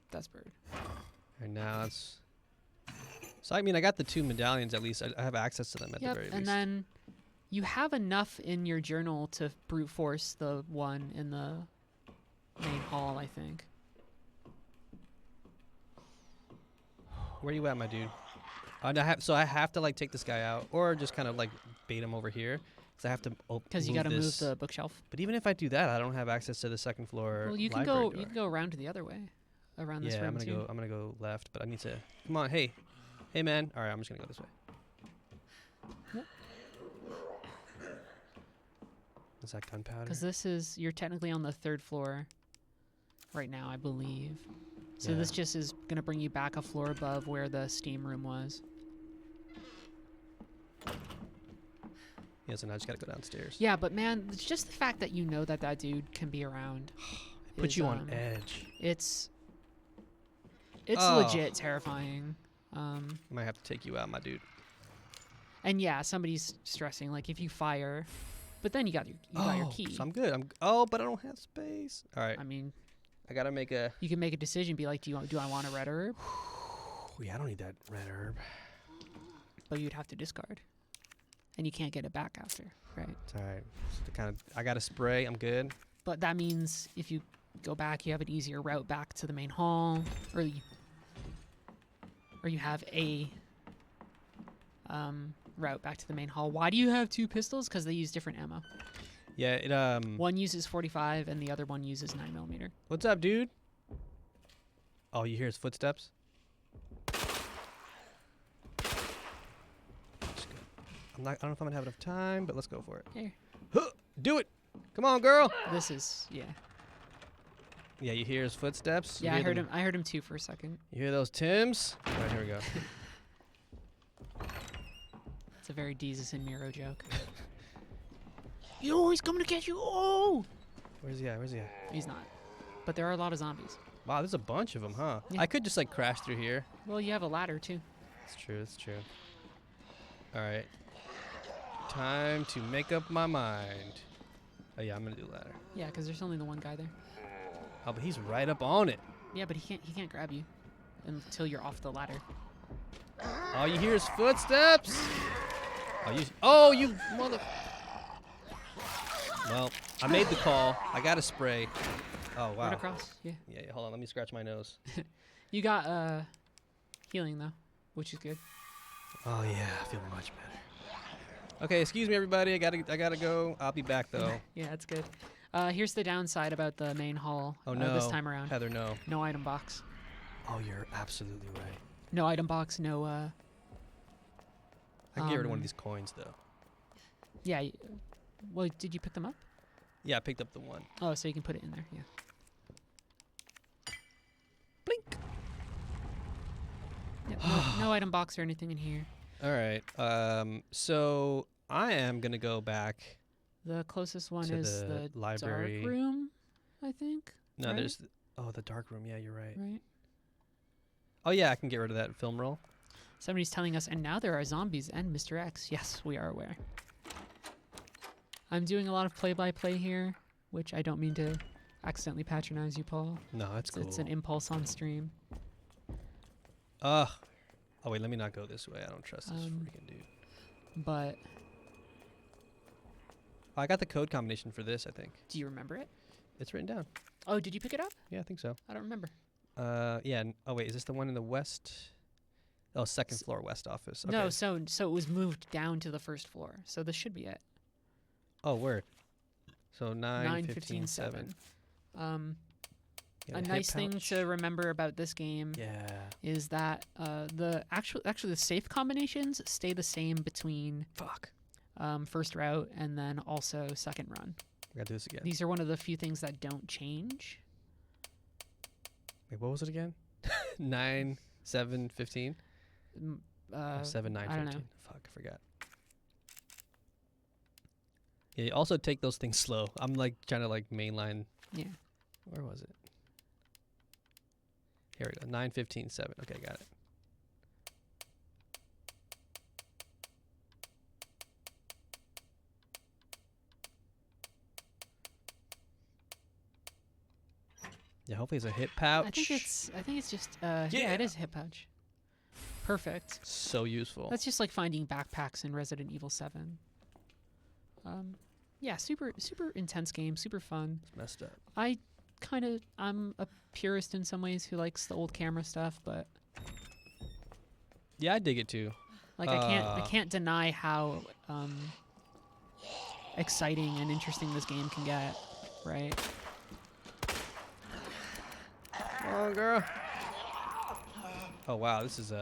That's bird. And now it's... So, I mean, I got the 2 medallions at least. I have access to them at the very least. And then You have enough in your journal to brute force the one in the main hall, I think. Where you at, my dude? So I have to like take this guy out, or just kind of like bait him over here, because I have to. Because you got to move the bookshelf. But even if I do that, I don't have access to the second floor. Well, you can library go. door. You can go around to the other way, around this room too. I'm gonna go left, but I need to. Come on, hey, man. All right, I'm just gonna go this way. Yep. Is that gunpowder? Because you're technically on the 3rd floor right now, I believe. So this just is going to bring you back a floor above where the steam room was. Yeah, so now I just got to go downstairs. Yeah, but man, it's just the fact that you know that dude can be around. It puts you on edge. It's legit terrifying. Might have to take you out, my dude. And yeah, somebody's stressing, like if you fire, but then you got your key. So I'm good. But I don't have space. All right. I mean, I gotta make a. You can make a decision. Be like, do I want a red herb? Yeah, I don't need that red herb. But you'd have to discard, and you can't get it back after, right? It's all right. I got a spray. I'm good. But that means if you go back, you have an easier route back to the main hall, or you have a route back to the main hall. Why do you have 2 pistols? Because they use different ammo. Yeah, it One uses 45 and the other one uses 9mm. What's up, dude? Oh, you hear his footsteps? I don't know if I'm gonna have enough time, but let's go for it. Here. Do it! Come on, girl! This is Yeah, you hear his footsteps? Yeah, I heard him. I heard him too for a second. You hear those Tims? All right, here we go. It's a very Deezus and Miro joke. Yo, he's coming to get you! Oh! Where's he at? He's not. But there are a lot of zombies. Wow, there's a bunch of them, huh? Yeah. I could just like crash through here. Well, you have a ladder too. That's true. All right. Time to make up my mind. Oh yeah, I'm gonna do ladder. Yeah, because there's only the one guy there. Oh, but he's right up on it. Yeah, but he can't grab you until you're off the ladder. Oh, you hear his footsteps? Oh, you mother... Well, I made the call. I got a spray. Oh, wow. Right across, yeah. Yeah, hold on. Let me scratch my nose. You got healing, though, which is good. Oh, yeah. I feel much better. Okay, excuse me, everybody. I gotta go. I'll be back, though. Yeah, that's good. Here's the downside about the main hall this time around. Heather, no. No item box. Oh, you're absolutely right. No item box, no... I can get rid of one of these coins, though. Yeah. Well, did you pick them up? Yeah, I picked up the one. Oh, so you can put it in there, yeah. Blink. Yeah, no item box or anything in here. All right. So I am going to go back. The closest one is the library. Dark room, I think. No, right? there's... the dark room. Yeah, you're right. Right. Oh, yeah, I can get rid of that film roll. Somebody's telling us, and now there are zombies and Mr. X. Yes, we are aware. I'm doing a lot of play-by-play here, which I don't mean to accidentally patronize you, Paul. No, that's cool. It's an impulse on stream. Oh, wait, let me not go this way. I don't trust this freaking dude. But... I got the code combination for this, I think. Do you remember it? It's written down. Oh, did you pick it up? Yeah, I think so. I don't remember. Yeah. Oh, wait, is this the one in the west? Oh, second floor west office. Okay. No, so it was moved down to the 1st floor. So this should be it. Oh, word. So 9, 15, 7. Yeah, a nice thing to remember about this game is that the safe combinations stay the same between first route and then also second run. We gotta do this again. These are one of the few things that don't change. Wait, what was it again? 9, 7, 15? 7, 9, 15. I don't know. Fuck, I forgot. Yeah, you also take those things slow. I'm like trying to like mainline. Yeah. Where was it? Here we go. 9, 15, 7. Okay, got it. Yeah, hopefully it's a hip pouch. I think it's just yeah, it is a hip pouch. Perfect. So useful. That's just like finding backpacks in Resident Evil 7. Yeah, super intense game, super fun. It's messed up. I'm a purist in some ways who likes the old camera stuff, but yeah, I dig it too. Like I can't deny how exciting and interesting this game can get, right? Oh, girl. Oh wow, this is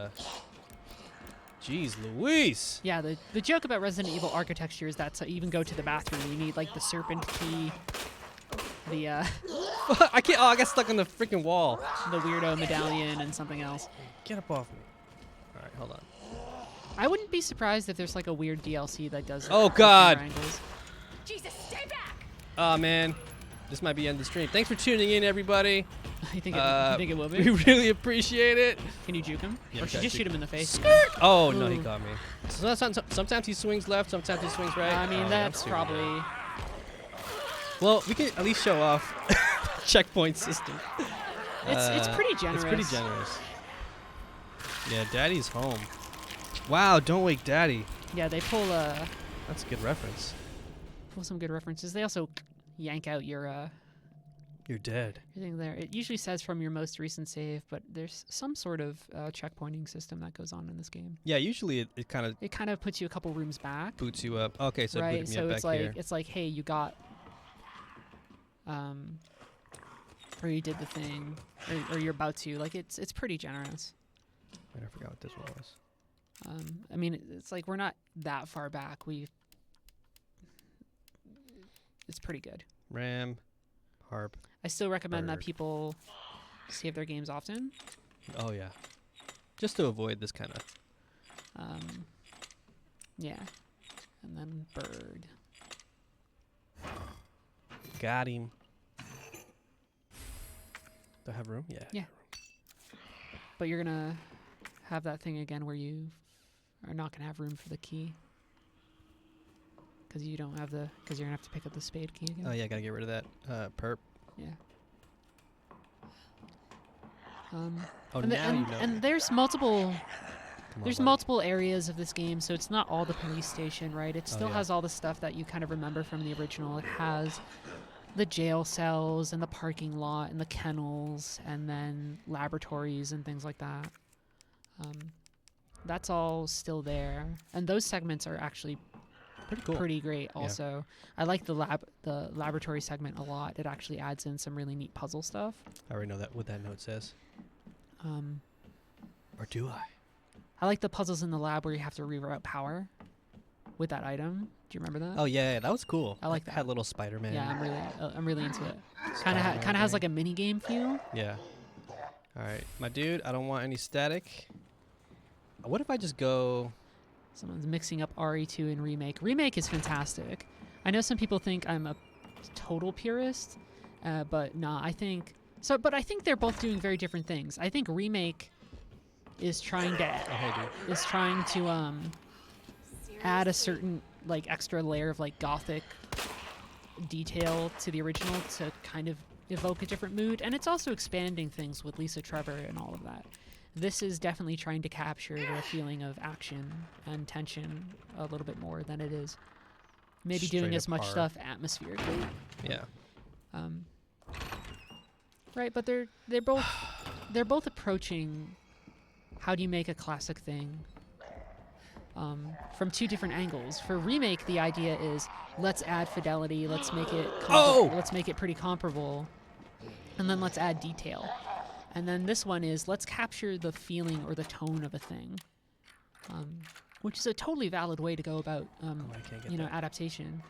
Jeez Louise. Yeah, the joke about Resident Evil architecture is that to even go to the bathroom, you need like the serpent key, the I can't. Oh, I got stuck on the freaking wall. the weirdo medallion, and something else. Get up off me. All right, hold on. I wouldn't be surprised if there's like a weird DLC that does. Oh God. Angles. Jesus, stay back! Oh man, this might be end of the stream. Thanks for tuning in, everybody. You think it will be? We really appreciate it. Can you juke him? Yeah, Or should you just shoot him in the face? Skirt! Oh no, he Ooh. got me. Sometimes he swings left, sometimes he swings right. I mean, Oh, that's I'm probably. Well, we can at least show off checkpoint system. It's pretty generous. It's pretty generous. Yeah, Daddy's home. Wow, don't wake Daddy. Yeah, they pull That's a good reference. some good references. They also yank out your You're dead. thing there. It usually says from your most recent save, but there's some sort of checkpointing system that goes on in this game. Yeah, usually it kind of puts you a couple rooms back. boots you up. Okay, so it right, booted me so up it's back like here. it's like, hey, you got or you did the thing, or you're about to. Like it's pretty generous. I forgot what this one was. I mean, it's like we're not that far back. It's pretty good. Ram, harp. I still recommend that Bird. people save their games often. Oh yeah, just to avoid this kind of. Yeah, and then bird. Got him. Do I have room? Yeah. Yeah. But you're gonna have that thing again where you are not gonna have room for the key because you don't have because you're gonna have to pick up the spade key again. Oh yeah, gotta get rid of that perp. Yeah. Oh, and, now you know. and there's multiple. Come on, There's buddy. multiple areas of this game, so it's not all the police station, right? It still yeah. has all the stuff that you kind of remember from the original. It has the jail cells and the parking lot and the kennels and then laboratories and things like that. That's all still there, and those segments are actually Pretty cool. pretty great. Also, I like the laboratory segment a lot. It actually adds in some really neat puzzle stuff. I already know what that note says. Or do I? I like the puzzles in the lab where you have to reroute power with that item. Do you remember that? Oh yeah, that was cool. I like that. Had little Spider-Man. Yeah, I'm really into it. Kind of has like a mini game feel. Yeah. All right, my dude. I don't want any static. What if I just go? Someone's mixing up RE2 and Remake. Remake is fantastic. I know some people think I'm a total purist, but nah, I think so. But I think they're both doing very different things. I think Remake is trying to add a certain like extra layer of like gothic detail to the original to kind of evoke a different mood, and it's also expanding things with Lisa Trevor and all of that. This is definitely trying to capture the feeling of action and tension a little bit more than it is maybe doing Straight as up much horror. stuff atmospherically. Yeah. Right, but they're both approaching how do you make a classic thing from two different angles. For Remake, the idea is let's add fidelity, let's make it let's make it pretty comparable, and then let's add detail. And then this one is let's capture the feeling or the tone of a thing, which is a totally valid way to go about I can't get that. adaptation.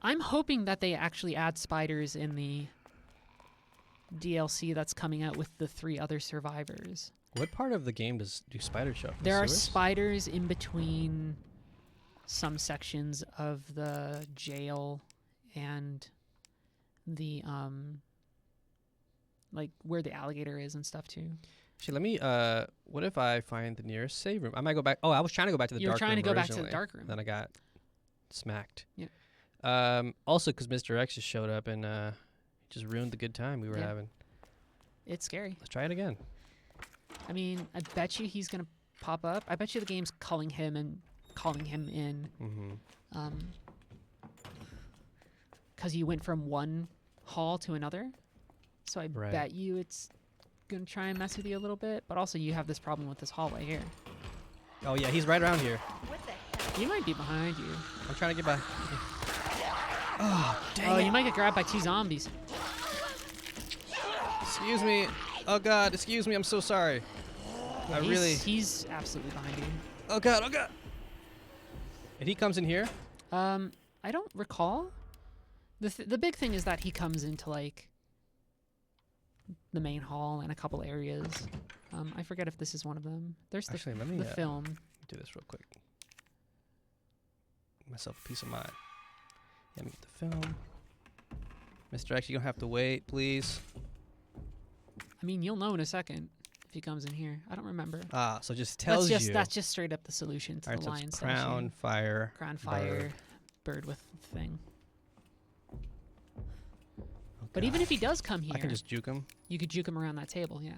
I'm hoping that they actually add spiders in the DLC that's coming out with the 3 other survivors. What part of the game do spiders show up? There are sewers? spiders in between some sections of the jail and the like where the alligator is and stuff too. Actually, let me. What if I find the nearest save room? I might go back. Oh, I was trying to go back to the You were dark room. trying to go back to the originally, dark room. Then I got smacked. Yeah. Also, because Mr. X just showed up and just ruined the good time we were Yeah. having. It's scary. Let's try it again. I mean, I bet you he's gonna pop up. I bet you the game's calling him in. Because you went from one hall to another. So I bet you it's gonna try and mess with you a little bit. But also you have this problem with this hallway here. Oh yeah, he's right around here. What the hell? He might be behind you. I'm trying to get by. Oh, dang Oh, it. you might get grabbed by 2 zombies. Excuse me. Oh god, excuse me, I'm so sorry. Yeah, he's absolutely behind you. Oh god, oh god. And he comes in here? I don't recall. The big thing is that he comes into like the main hall and a couple areas. I forget if this is one of them. There's the, Actually, let me, the film. do this real quick. Give myself a peace of mind. Let me get the film. Mr. X, you don't have to wait, please. I mean, you'll know in a second if he comes in here. I don't remember. Ah, so it just tells you. That's just straight up the solution to the so lion it's statue. crown, fire, bird with thing. But even if he does come here, I can just juke him. You could juke him around that table, yeah.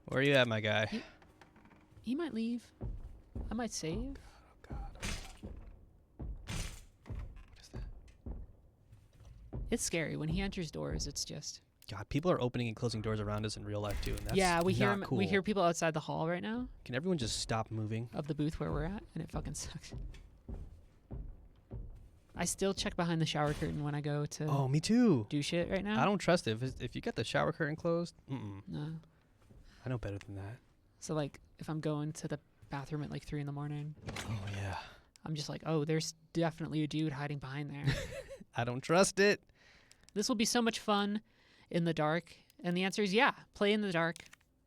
Where are you at, my guy? He might leave. I might save. Oh god. What is that? It's scary when he enters doors. It's just. God, people are opening and closing doors around us in real life too, and that's yeah, we hear not cool. We hear people outside the hall right now. Can everyone just stop moving? Of the booth where we're at, and it fucking sucks. I still check behind the shower curtain when I go to. Oh, me too. Do shit right now. I don't trust it. If you got the shower curtain closed, no. I know better than that. So like, if I'm going to the bathroom at like 3 in the morning. Oh yeah. I'm just like, oh, there's definitely a dude hiding behind there. I don't trust it. This will be so much fun in the dark. And the answer is yeah. Play in the dark.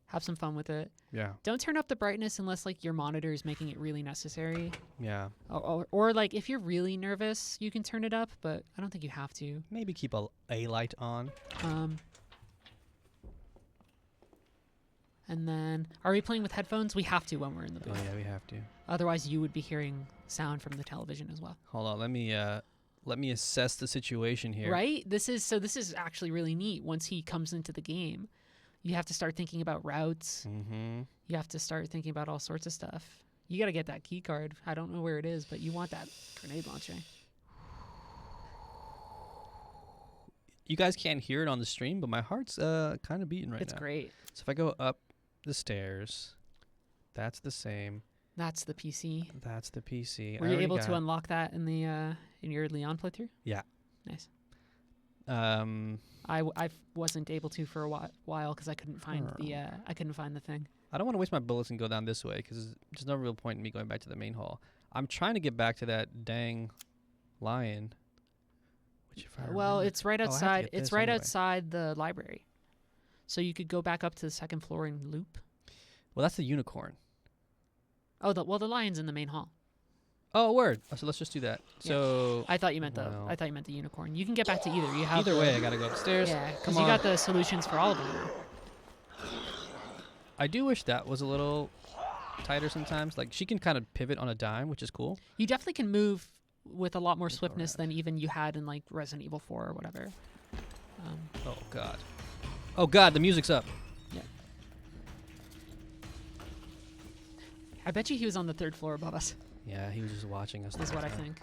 Have some fun with it. Yeah. Don't turn up the brightness unless like your monitor is making it really necessary. Yeah. Or like if you're really nervous, you can turn it up, but I don't think you have to. Maybe keep a light on. And then, are we playing with headphones? We have to when we're in the booth. Oh yeah, we have to. Otherwise, you would be hearing sound from the television as well. Hold on, let me assess the situation here. Right? This is actually really neat. Once he comes into the game, you have to start thinking about routes. Mm-hmm. You have to start thinking about all sorts of stuff. You got to get that key card. I don't know where it is, but you want that grenade launcher. You guys can't hear it on the stream, but my heart's kind of beating right now. It's great. So if I go up the stairs, that's the same. That's the PC. That's the PC. Were you able to unlock that in the in your Leon playthrough? Yeah. Nice. I wasn't able to for a while because I couldn't find the thing. I don't want to waste my bullets and go down this way because there's no real point in me going back to the main hall. I'm trying to get back to that dang lion. Which if I remember, it's right outside. It's right anyway. outside the library, so you could go back up to the second floor and loop. Well, that's the unicorn. Oh, the lion's in the main hall. Oh, word. Oh, so let's just do that. Yeah. So I thought you meant the unicorn. You can get back to either. You have either way. I gotta go upstairs. Yeah, because you got the solutions for all of them now. I do wish that was a little tighter sometimes. Like she can kind of pivot on a dime, which is cool. You definitely can move with a lot more swiftness than even you had in like Resident Evil 4 or whatever. Oh god. Oh god, the music's up. Yeah. I bet you he was on the 3rd floor above us. Yeah, he was just watching us. Is what I think.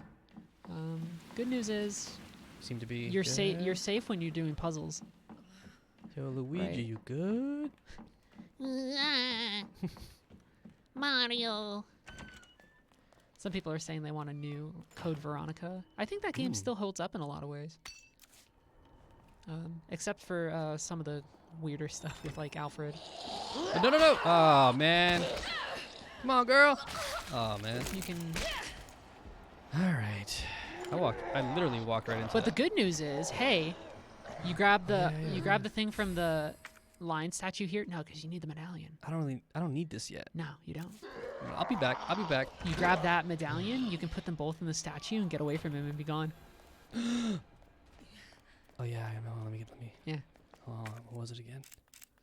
Good news is, seem to be. You're safe. You're safe when you're doing puzzles. Yo, Luigi, right. You good? Mario. Some people are saying they want a new Code Veronica. I think that game still holds up in a lot of ways. Except for some of the weirder stuff with like Alfred. No! Oh man! Come on, girl! Oh man! You can. All right. I literally walked right into. But the good news is, hey, you grab the thing from the lion statue here. No, because you need the medallion. I don't need this yet. No, you don't. I'll be back. You grab that medallion. You can put them both in the statue and get away from him and be gone. Oh yeah, let me. Yeah. Hold on, what was it again?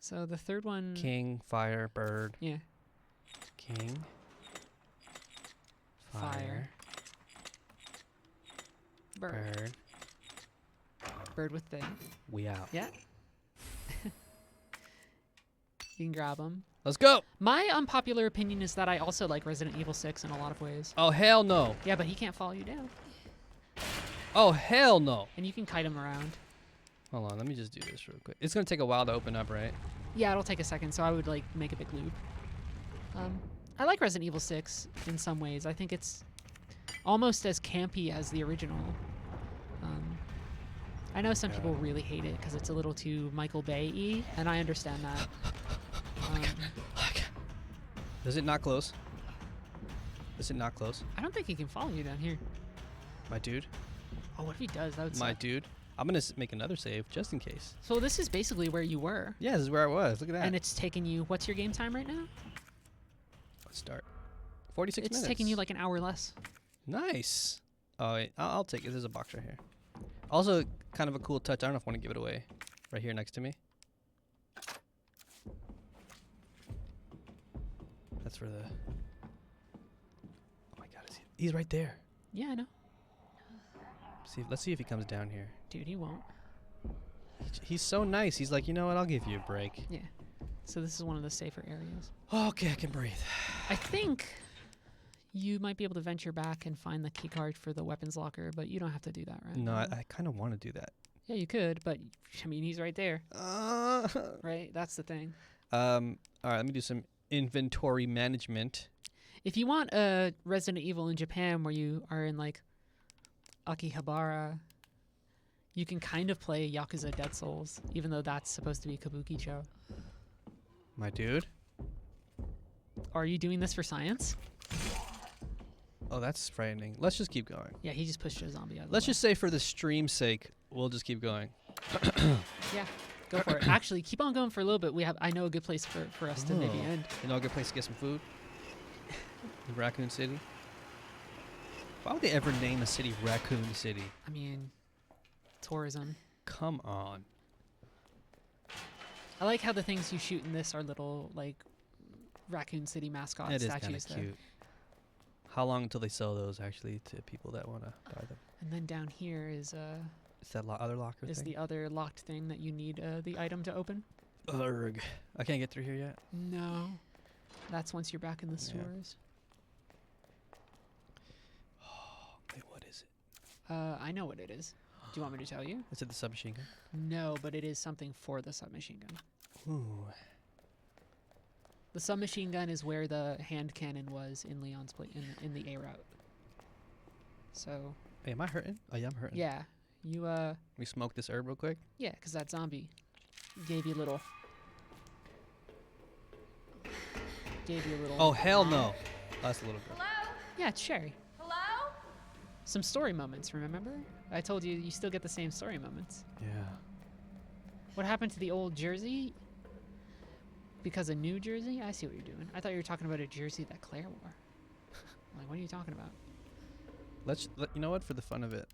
So the third one. King, fire, bird. Yeah. King. Fire. Bird. Bird with thing. We out. Yeah. You can grab them. Let's go. My unpopular opinion is that I also like Resident Evil 6 in a lot of ways. Oh, hell no. Yeah, but he can't follow you down. Oh, hell no. And you can kite him around. Hold on, let me just do this real quick. It's going to take a while to open up, right? Yeah, it'll take a second, so I would like make a big loop. I like Resident Evil 6 in some ways. I think it's almost as campy as the original. I know some people really hate it because it's a little too Michael Bay-y, and I understand that. Does it not close? Does it not close? I don't think he can follow you down here. My dude? Oh, what if he does? That would My suck. dude? I'm going to make another save just in case. So this is basically where you were. Yeah, this is where I was. Look at that. And it's taking you... What's your game time right now? Let's start. 46 minutes. It's taking you like an hour less. Nice. Oh, wait. I'll take it. There's a box right here. Also, kind of a cool touch. I don't know if I want to give it away. Right here next to me. That's for the... Oh my god, he's right there. Yeah, I know. Let's see if he comes down here. Dude, he won't. He's so nice. He's like, you know what? I'll give you a break. Yeah. So this is one of the safer areas. Okay, I can breathe. I think you might be able to venture back and find the key card for the weapons locker, but you don't have to do that, right? No, I kind of want to do that. Yeah, you could, but I mean, he's right there. Right? That's the thing. All right, let me do some inventory management. If you want a Resident Evil in Japan where you are in like Akihabara, you can kind of play Yakuza Dead Souls, even though that's supposed to be Kabukicho. My dude. Are you doing this for science? Oh, that's frightening. Let's just keep going. Yeah, he just pushed a zombie out of the Let's way. just say for the stream's sake, we'll just keep going. Yeah, go for it. Actually, keep on going for a little bit. I know a good place for us to maybe end. You know a good place to get some food? In Raccoon City? Why would they ever name a city Raccoon City? I mean, tourism. Come on. I like how the things you shoot in this are little, like, Raccoon City mascot It is kind statues of there. cute. How long until they sell those, actually, to people that want to buy them? And then down here is Is that other locker thing? the other locked thing that you need the item to open. Urgh. I can't get through here yet. No. That's once you're back in the stores. Wait, what is it? I know what it is. Do you want me to tell you? Is it the submachine gun? No, but it is something for the submachine gun. Ooh. The submachine gun is where the hand cannon was in Leon's in the A route. So. Hey, am I hurting? Oh yeah, I'm hurting. Yeah, you We smoke this herb real quick. Yeah, because that zombie gave you a little. Oh hell no! That's a little bit. Hello? Yeah, it's Sherry. Hello? Some story moments, remember? I told you you still get the same story moments. Yeah. What happened to the old jersey? Because a new jersey? I see what you're doing. I thought you were talking about a jersey that Claire wore. Like, what are you talking about? You know what? For the fun of it.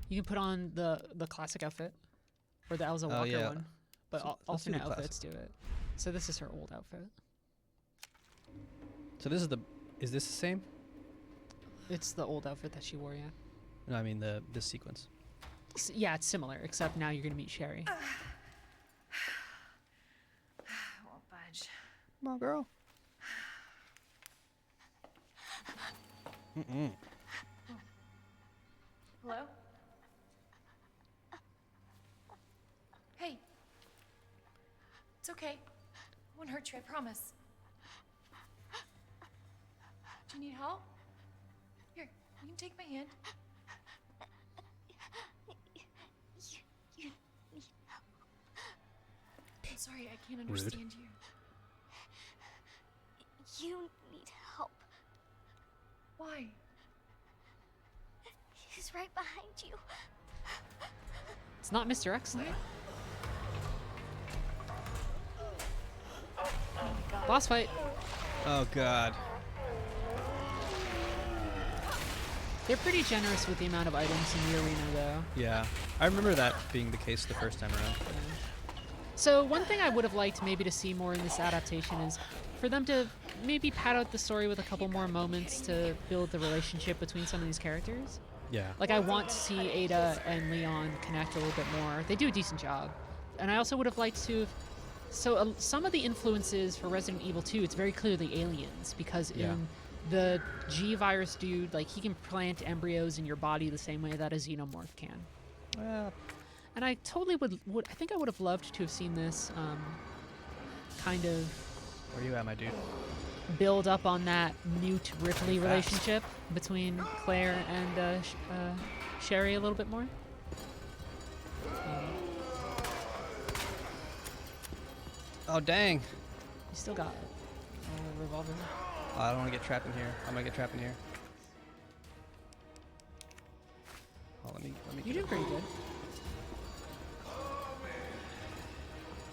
You can put on the classic outfit, or the Elsa Walker yeah. one, but Let's do the alternate outfits do it. So this is her old outfit. So this is is this the same? It's the old outfit that she wore, yeah. No, I mean this sequence. Yeah, it's similar, except now you're gonna meet Sherry. Won't budge. Come on, girl. Mm-mm. Hello? Hey. It's okay. I won't hurt you, I promise. Do you need help? Here, you can take my hand. You need help. I'm sorry, I can't understand you. You need help. Why? He's right behind you. It's not Mr. X, though. Boss fight. Oh god. They're pretty generous with the amount of items in the arena, though. Yeah, I remember that being the case the first time around. So one thing I would have liked maybe to see more in this adaptation is for them to maybe pad out the story with a couple more moments to build the relationship between some of these characters. Yeah. Like, I want to see Ada and Leon connect a little bit more. They do a decent job. And I also would have liked to have So some of the influences for Resident Evil 2, it's very clearly aliens, because in the G virus dude, like, he can plant embryos in your body the same way that a xenomorph can. And I totally would I think I would have loved to have seen this kind of... Where you at, my dude? Build up on that Newt Ripley relationship between Claire and Sherry a little bit more. Oh, dang. You still got a revolver. Oh, I don't want to get trapped in here. I'm going to get trapped in here. Oh, let me You did pretty good.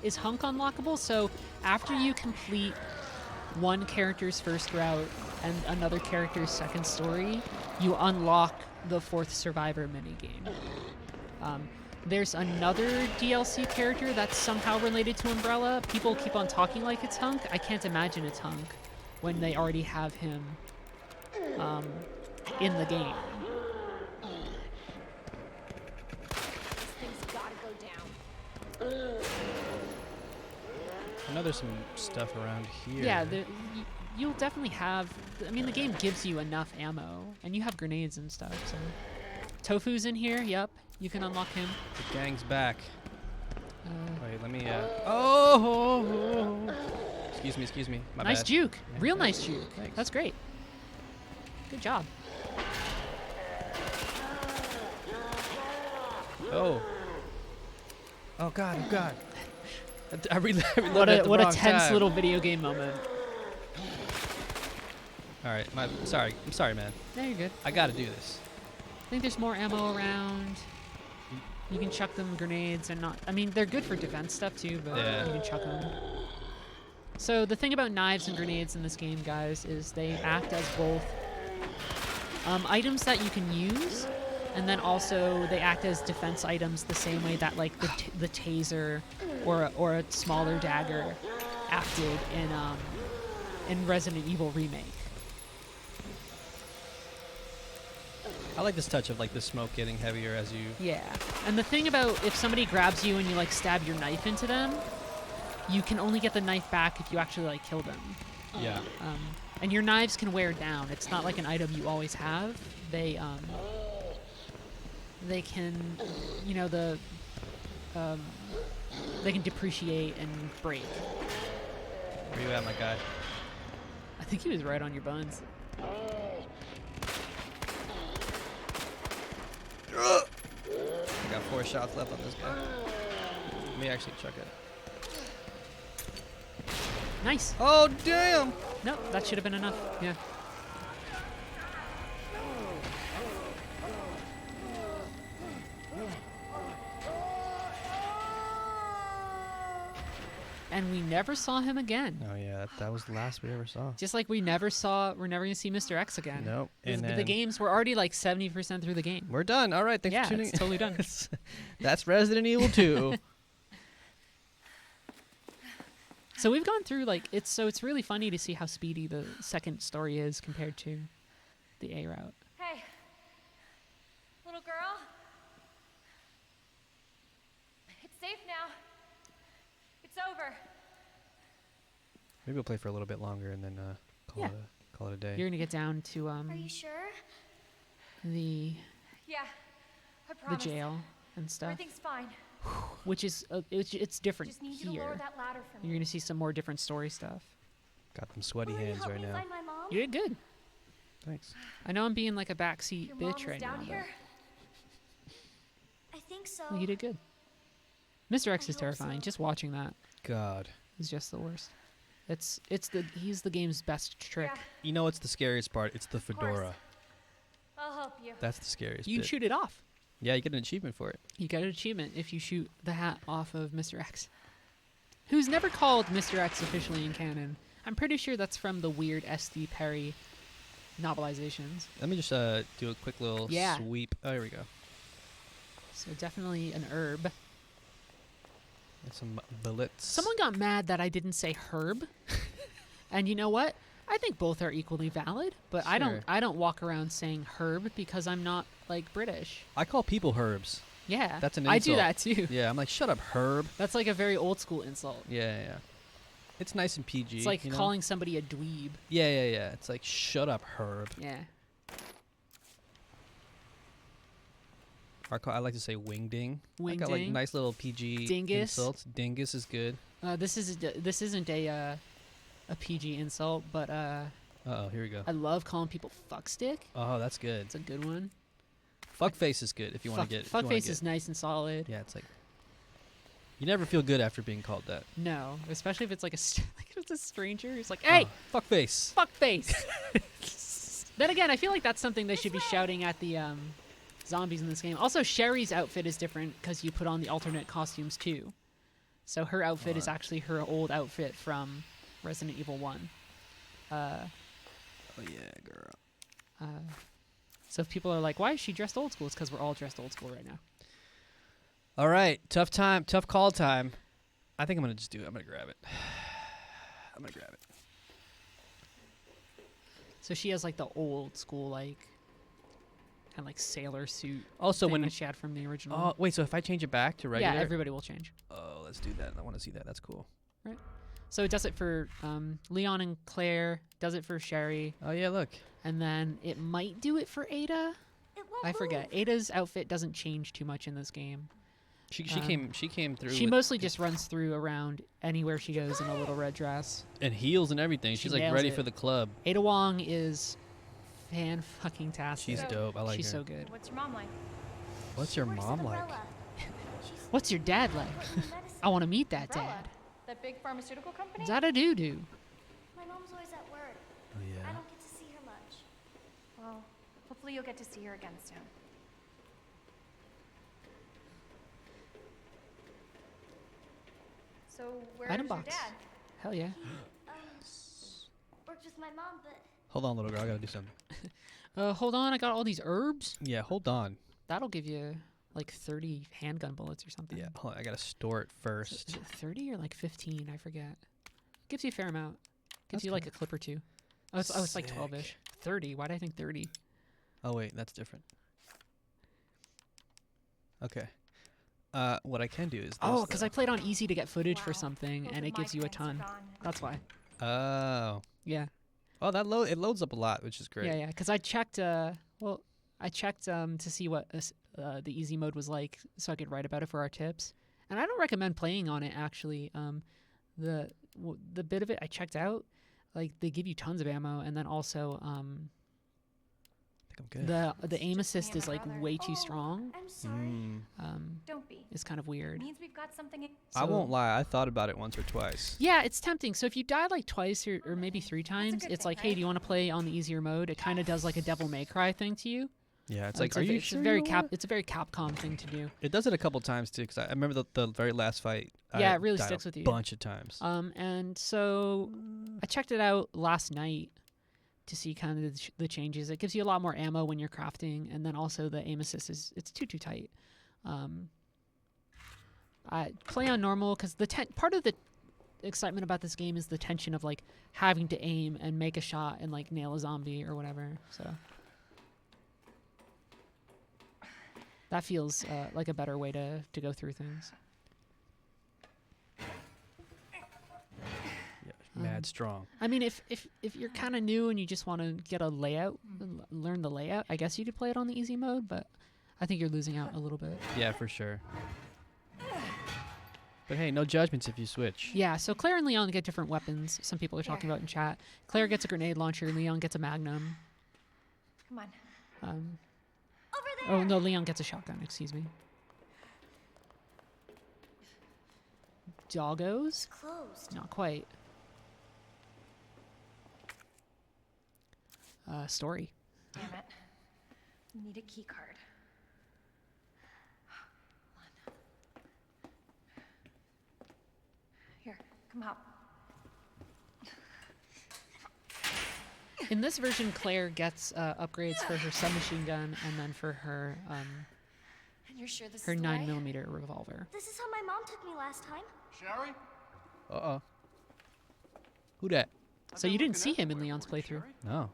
Is Hunk unlockable? So after you complete one character's first route and another character's second story, you unlock the fourth survivor minigame. There's another DLC character that's somehow related to Umbrella. People keep on talking like it's Hunk. I can't imagine it's Hunk when they already have him in the game. This thing's gotta go down. I know there's some stuff around here. Yeah, you'll definitely have... I mean, the game gives you enough ammo, and you have grenades and stuff, so... Tofu's in here, yep. You can unlock him. The gang's back. Wait, let me... Oh! Excuse me. My nice bad. juke. Yeah, Real nice juke. Thanks. That's great. Good job. Oh. Oh, God. Oh, God. I reloaded What at the a wrong tense time. little video game moment. All right. I'm sorry, man. No, you're good. I got to do this. I think there's more ammo around. You can chuck them grenades and not... I mean, they're good for defense stuff too, but you can chuck them. So the thing about knives and grenades in this game, guys, is they act as both items that you can use, and then also they act as defense items the same way that, like, the taser or a smaller dagger acted in Resident Evil Remake. I like this touch of, like, the smoke getting heavier as you... Yeah. And the thing about if somebody grabs you and you, like, stab your knife into them, you can only get the knife back if you actually, like, kill them. Yeah. And your knives can wear down. It's not like an item you always have. They can, you know, they can depreciate and break. Where you at, my guy? I think he was right on your buns. I got 4 shots left on this guy. Let me actually chuck it. Nice. Oh, damn! Nope, that should have been enough. Yeah. And we never saw him again. Oh, yeah, that was the last we ever saw. Just like we're never going to see Mr. X again. Nope. And the games, we're already like 70% through the game. We're done. All right, thanks for tuning in. It's totally done. That's Resident Evil 2. So we've gone through, like, it's really funny to see how speedy the second story is compared to the A route. Hey, little girl. It's safe now. It's over. Maybe we'll play for a little bit longer and then call it a day. You're gonna get down to Are you sure? the Yeah, I promise. jail and stuff, Everything's fine. which is it's different Just need you to lower here. that ladder for me. You're gonna see some more different story stuff. Got them sweaty Will you hands help right me now. find my mom? You did good. Thanks. I know I'm being like a backseat Your mom bitch is right now, down here. I think so. but you did good. Mr. X I is hope terrifying. so. Just watching that God. is just the worst. He's the game's best trick. Yeah, You know what's the scariest part? It's the fedora. I'll help you. That's the scariest You can bit. shoot it off. Yeah, you get an achievement for it. You get an achievement if you shoot the hat off of Mr. X, who's never called Mr. X officially in canon. I'm pretty sure that's from the weird S.D. Perry novelizations. Let me just do a quick little sweep. Oh, here we go. So definitely an herb. And some bullets. Someone got mad that I didn't say herb. And you know what? I think both are equally valid, but Sure. I don't walk around saying herb because I'm not, like, British. I call people herbs. Yeah. That's an I insult. do that too. Yeah, I'm like, shut up, Herb. That's like a very old school insult. Yeah. It's nice and PG. It's like you know? calling somebody a dweeb. Yeah. It's like, shut up, Herb. Yeah. I like to say wingding. Wingding. I got like nice little PG Dingus. insults. Dingus is good. This isn't a PG insult, but Uh-oh, here we go. I love calling people fuckstick. Oh, that's good. It's a good one. Fuckface is good if you want to get... Fuckface is nice and solid. Yeah, it's like... You never feel good after being called that. No, especially if it's like like if it's a stranger who's like, hey! Fuckface! Fuckface! Then again, I feel like that's something they should be shouting at the zombies in this game. Also, Sherry's outfit is different because you put on the alternate costumes too. So her outfit is actually her old outfit from Resident Evil 1. Oh yeah, girl. So if people are like, why is she dressed old school? It's because we're all dressed old school right now. All right, tough call time. I think I'm going to just do it. I'm going to grab it. So she has like the old school, like, kind of like sailor suit. Also, thing when that she had from the original. Oh, wait, so if I change it back to regular? Yeah, everybody will change. Oh, let's do that. I want to see that. That's cool. Right. So it does it for Leon and Claire, does it for Sherry, Oh, yeah, look. and then it might do it for Ada. It won't I forget. move. Ada's outfit doesn't change too much in this game. She came through She with- mostly just runs through around anywhere she goes in a little red dress. and heels and everything. She She's like nails ready it. for the club. Ada Wong is fan-fucking-tastic. She's dope. I like She's her. so good. What's your mom like? What's She your works at mom like? Umbrella. She's What's your dad like? medicine. I want to meet that Umbrella? dad. That big pharmaceutical company? Da-da-doo-doo. My mom's always at work. Oh, yeah. I don't get to see her much. Well, hopefully you'll get to see her again soon. So where's Item your box. dad? Hell yeah. Worked with my mom, but Hold on, little girl. I got to do something. Hold on, I got all these herbs. Yeah, hold on. That'll give you like 30 handgun bullets or something. Yeah, hold on. I got to store it Is first. it 30 or like 15? I forget. Gives you a fair amount. Gives That's you like a clip or two. Oh, it's like Sick. 12-ish. 30. Why did I think 30? Oh, wait. That's different. Okay. What I can do is this, Oh, because though. I played on easy to get footage for Wow, something, both and of it my gives you a parents are ton. gone. That's why. Oh. Yeah. Oh, it loads up a lot, which is great. Yeah, yeah. Because I checked. I checked to see what the easy mode was like, so I could write about it for our tips. And I don't recommend playing on it actually. The bit of it I checked out, like they give you tons of ammo, and then also I think I'm good. the aim Just me assist and is my like brother. way too Oh, strong. I'm sorry. Don't be. It's kind of weird. Means we've got something. I So- won't lie. I thought about it once or twice. Yeah, it's tempting. So if you die like twice or maybe 3 times, good it's thing, like, hey, right? do you want to play on the easier mode? It kind of does like a Devil May Cry thing to you. Yeah, it's like, are a, you it's sure? a very you wanna- It's a very Capcom thing to do. It does it a couple times too, because I remember the very last fight. Yeah, I it really died sticks a with you. bunch of times. And so I checked it out last night to see kind of the changes. It gives you a lot more ammo when you're crafting, and then also the aim assist it's too tight. I play on normal because part of the excitement about this game is the tension of like having to aim and make a shot and like nail a zombie or whatever. So that feels like a better way to go through things. Yeah, mad strong. I mean, if you're kind of new and you just want to get a layout, learn the layout, I guess you could play it on the easy mode, but I think you're losing out a little bit. Yeah, for sure. But hey, no judgments if you switch. Yeah, so Claire and Leon get different weapons. Some people are talking about in chat. Claire gets a grenade launcher, Leon gets a magnum. Come on. Over there. Oh, no, Leon gets a shotgun, excuse me. Doggos? Closed. Not quite. Story. Damn it. Need a key card. Here, come help. In this version, Claire gets upgrades for her submachine gun and then for her And you're sure this her is the way? 9mm revolver. This is how my mom took me last time. Sherry? Uh-oh. Who that? So you didn't see him in Leon's playthrough. No.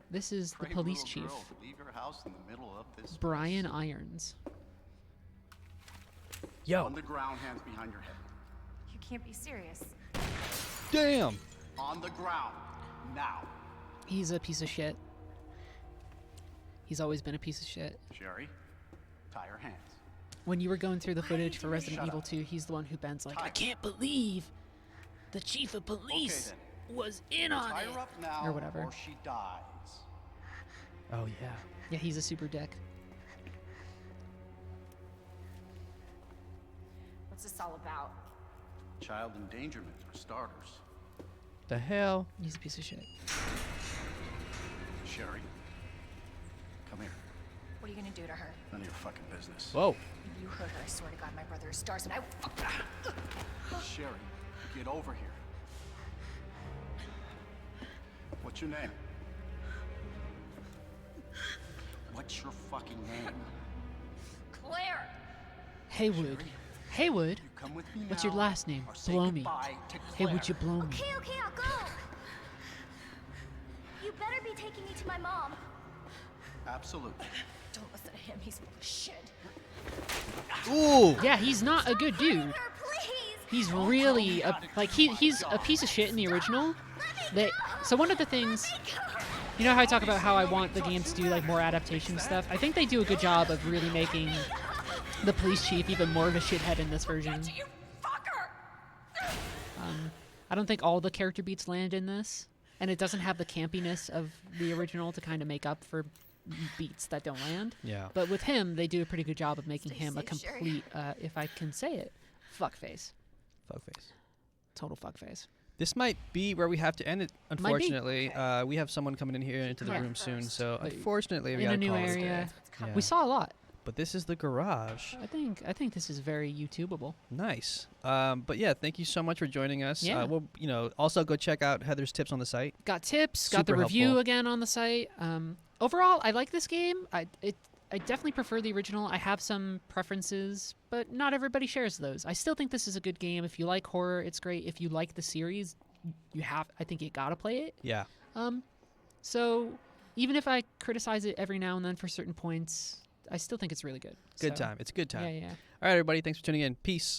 This is the Brave police little chief, girl to leave your house in the middle of this Brian Irons. Yo. On the ground, hands behind your head. You can't be serious. Damn. On the ground. Now. He's a piece of shit. He's always been a piece of shit. Sherry, tie your hands. When you were going through the footage for Resident Evil 2, he's the one who Ben's like, I can't believe the chief of police was in on Tie it. her up now, or whatever. or she dies. Oh yeah. Yeah, he's a super dick. What's this all about? Child endangerment for starters. The hell? He's a piece of shit. Sherry, come here. What are you gonna do to her? None of your fucking business. Whoa. If you hurt her, I swear to God, my brother is stars and I will fuck her. Sherry, get over here. What's your name? What's your fucking name? Claire! Haywood. Haywood? You come with me What's now, your last name? or say Blow me. goodbye to Hey, Claire. would you blow me? Okay, I'll go. You better be taking me to my mom. Absolutely. Don't listen to him, he's full of shit. Ooh. Yeah, he's not a good dude. Her, please. He's really he's a piece of shit in the original. So one of the things, you know how I talk about how I want the game to do like more adaptation stuff? I think they do a good job of really making the police chief even more of a shithead in this version. You fucker! I don't think all the character beats land in this, and it doesn't have the campiness of the original to kind of make up for beats that don't land. Yeah. But with him, they do a pretty good job of making Stay him a safe, Sherry. complete, if I can say it, fuckface. Fuckface. Total fuckface. This might be where we have to end it. Might be. Unfortunately, we have someone coming in here into the Yeah. room soon, so But unfortunately we in gotta a new call it area. Yeah. We saw a lot. But this is the garage. I think this is very YouTubeable. Nice. But yeah, thank you so much for joining us. Yeah. We'll, also go check out Heather's tips on the site. Got tips. Got the Super review helpful. again on the site. Overall, I like this game. I definitely prefer the original. I have some preferences, but not everybody shares those. I still think this is a good game. If you like horror, it's great. If you like the series, I think you gotta play it. Yeah. So even if I criticize it every now and then for certain points, I still think it's really good. Good So, time. It's a good time. Yeah, yeah. All right, everybody. Thanks for tuning in. Peace.